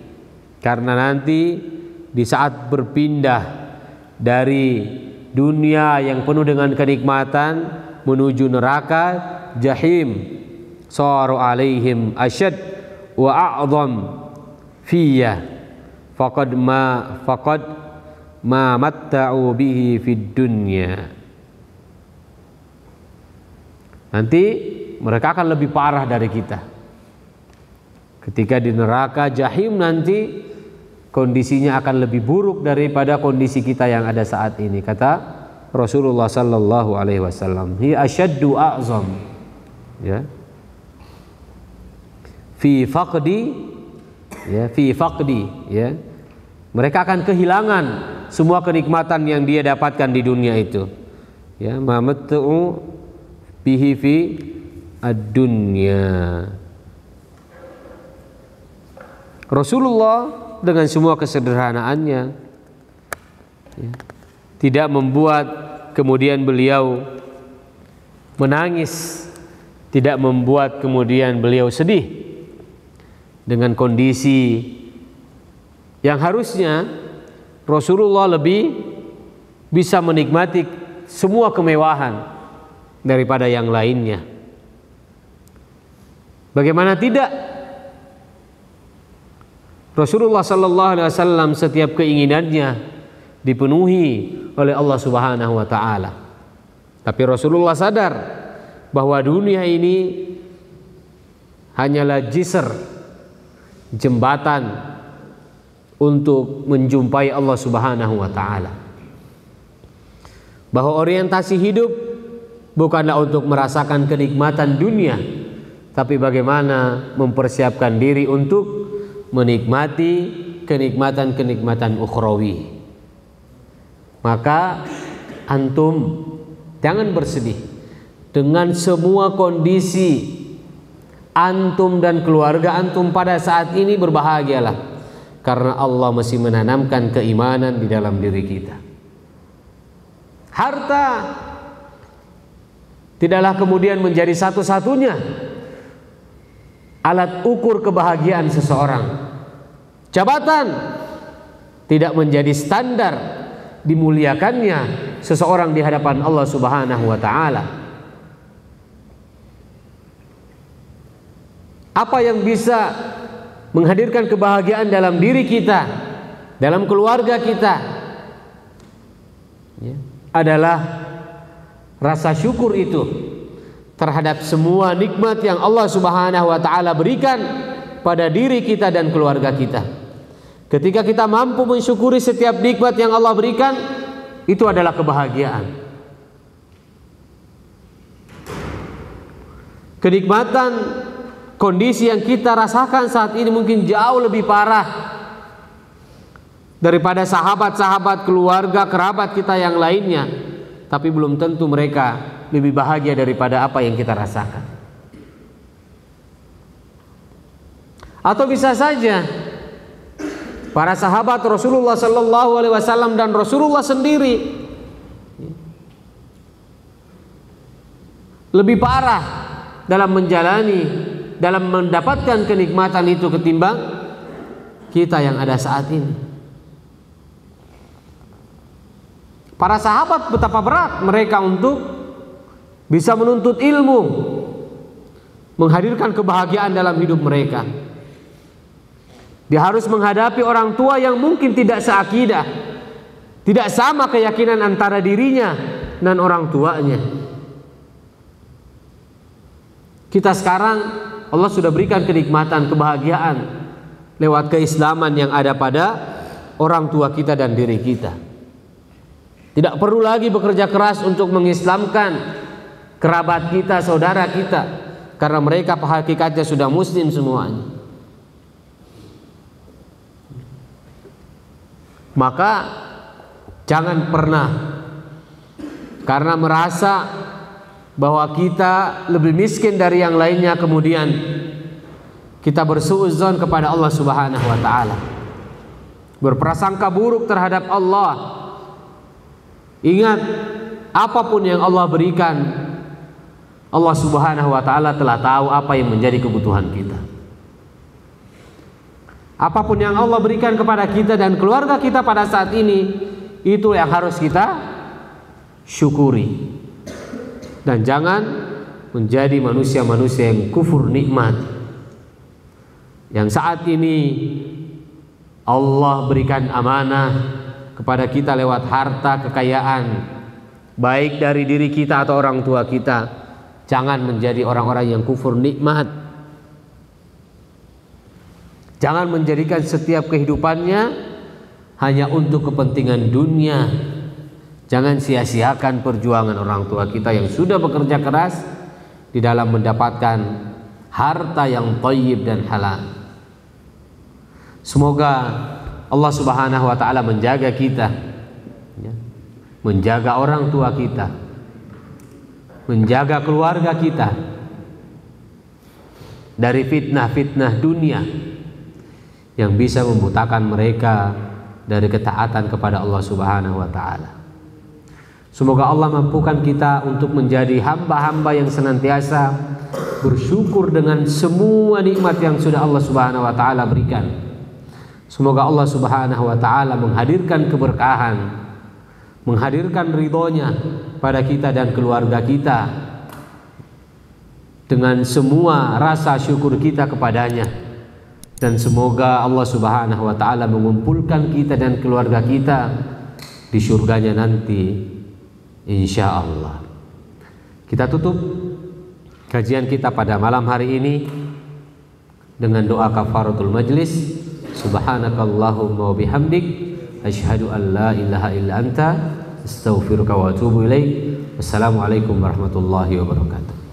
karena nanti di saat berpindah dari dunia yang penuh dengan kenikmatan menuju neraka jahim, saru alaihim asyad wa a'zam fiyya faqad ma matta'u bihi fid dunya. Nanti mereka akan lebih parah dari kita. Ketika di neraka jahim nanti kondisinya akan lebih buruk daripada kondisi kita yang ada saat ini. Kata Rasulullah sallallahu alaihi wasallam, hi asyaddu a'zam, ya, fi faqdi, ya, fi faqdi, ya. Mereka akan kehilangan semua kenikmatan yang dia dapatkan di dunia itu, ya, mamattu bihi fi ad-dunya. Rasulullah dengan semua kesederhanaannya, ya, tidak membuat kemudian beliau menangis, tidak membuat kemudian beliau sedih dengan kondisi yang harusnya Rasulullah lebih bisa menikmati semua kemewahan daripada yang lainnya. Bagaimana tidak? Rasulullah sallallahu alaihi wasallam setiap keinginannya dipenuhi oleh Allah Subhanahu wa taala. Tapi Rasulullah sadar bahwa dunia ini hanyalah jisr, jembatan untuk menjumpai Allah Subhanahu wa taala. Bahwa orientasi hidup bukanlah untuk merasakan kenikmatan dunia, tapi bagaimana mempersiapkan diri untuk menikmati kenikmatan-kenikmatan ukhrawi. Maka antum jangan bersedih dengan semua kondisi antum dan keluarga antum pada saat ini. Berbahagialah karena Allah masih menanamkan keimanan di dalam diri kita. Harta tidaklah kemudian menjadi satu-satunya alat ukur kebahagiaan seseorang. Jabatan tidak menjadi standar dimuliakannya seseorang di hadapan Allah Subhanahu wa taala. Apa yang bisa menghadirkan kebahagiaan dalam diri kita, dalam keluarga kita, adalah rasa syukur itu terhadap semua nikmat yang Allah Subhanahu wa taala berikan pada diri kita dan keluarga kita. Ketika kita mampu mensyukuri setiap nikmat yang Allah berikan, itu adalah kebahagiaan. Kenikmatan kondisi yang kita rasakan saat ini mungkin jauh lebih parah daripada sahabat-sahabat, keluarga, kerabat kita yang lainnya, tapi belum tentu mereka lebih bahagia daripada apa yang kita rasakan. Atau bisa saja para sahabat Rasulullah Sallallahu Alaihi Wasallam dan Rasulullah sendiri lebih parah dalam menjalani, dalam mendapatkan kenikmatan itu ketimbang kita yang ada saat ini. Para sahabat betapa berat mereka untuk bisa menuntut ilmu, menghadirkan kebahagiaan dalam hidup mereka. Dia harus menghadapi orang tua yang mungkin tidak seakidah, tidak sama keyakinan antara dirinya dan orang tuanya. Kita sekarang Allah sudah berikan kenikmatan, kebahagiaan lewat keislaman yang ada pada orang tua kita dan diri kita. Tidak perlu lagi bekerja keras untuk mengislamkan kerabat kita, saudara kita, karena mereka hakikatnya sudah muslim semuanya. Maka jangan pernah karena merasa bahwa kita lebih miskin dari yang lainnya kemudian kita bersuudzon kepada Allah Subhanahu wa taala, berprasangka buruk terhadap Allah. Ingat, apapun yang Allah berikan, Allah Subhanahu wa taala telah tahu apa yang menjadi kebutuhan kita. Apapun yang Allah berikan kepada kita dan keluarga kita pada saat ini, itu yang harus kita syukuri. Dan jangan menjadi manusia-manusia yang kufur nikmat, yang saat ini Allah berikan amanah kepada kita lewat harta, kekayaan, baik dari diri kita atau orang tua kita. Jangan menjadi orang-orang yang kufur nikmat. Jangan menjadikan setiap kehidupannya hanya untuk kepentingan dunia. Jangan sia-siakan perjuangan orang tua kita yang sudah bekerja keras di dalam mendapatkan harta yang thayyib dan halal. Semoga Allah Subhanahu wa taala menjaga kita, menjaga orang tua kita, menjaga keluarga kita dari fitnah-fitnah dunia yang bisa membutakan mereka dari ketaatan kepada Allah Subhanahu wa taala. Semoga Allah mampukan kita untuk menjadi hamba-hamba yang senantiasa bersyukur dengan semua nikmat yang sudah Allah Subhanahu wa taala berikan. Semoga Allah Subhanahu wa taala menghadirkan keberkahan, menghadirkan ridhonya pada kita dan keluarga kita dengan semua rasa syukur kita kepadanya. Dan semoga Allah Subhanahu wa taala mengumpulkan kita dan keluarga kita di surganya nanti, insya Allah. Kita tutup kajian kita pada malam hari ini dengan doa kafaratul majlis. Subhanakallahumma wa bihamdik, asyhadu an la ilaha illa anta, astaghfiruka wa atubu ilaik. Wassalamualaikum warahmatullahi wabarakatuh.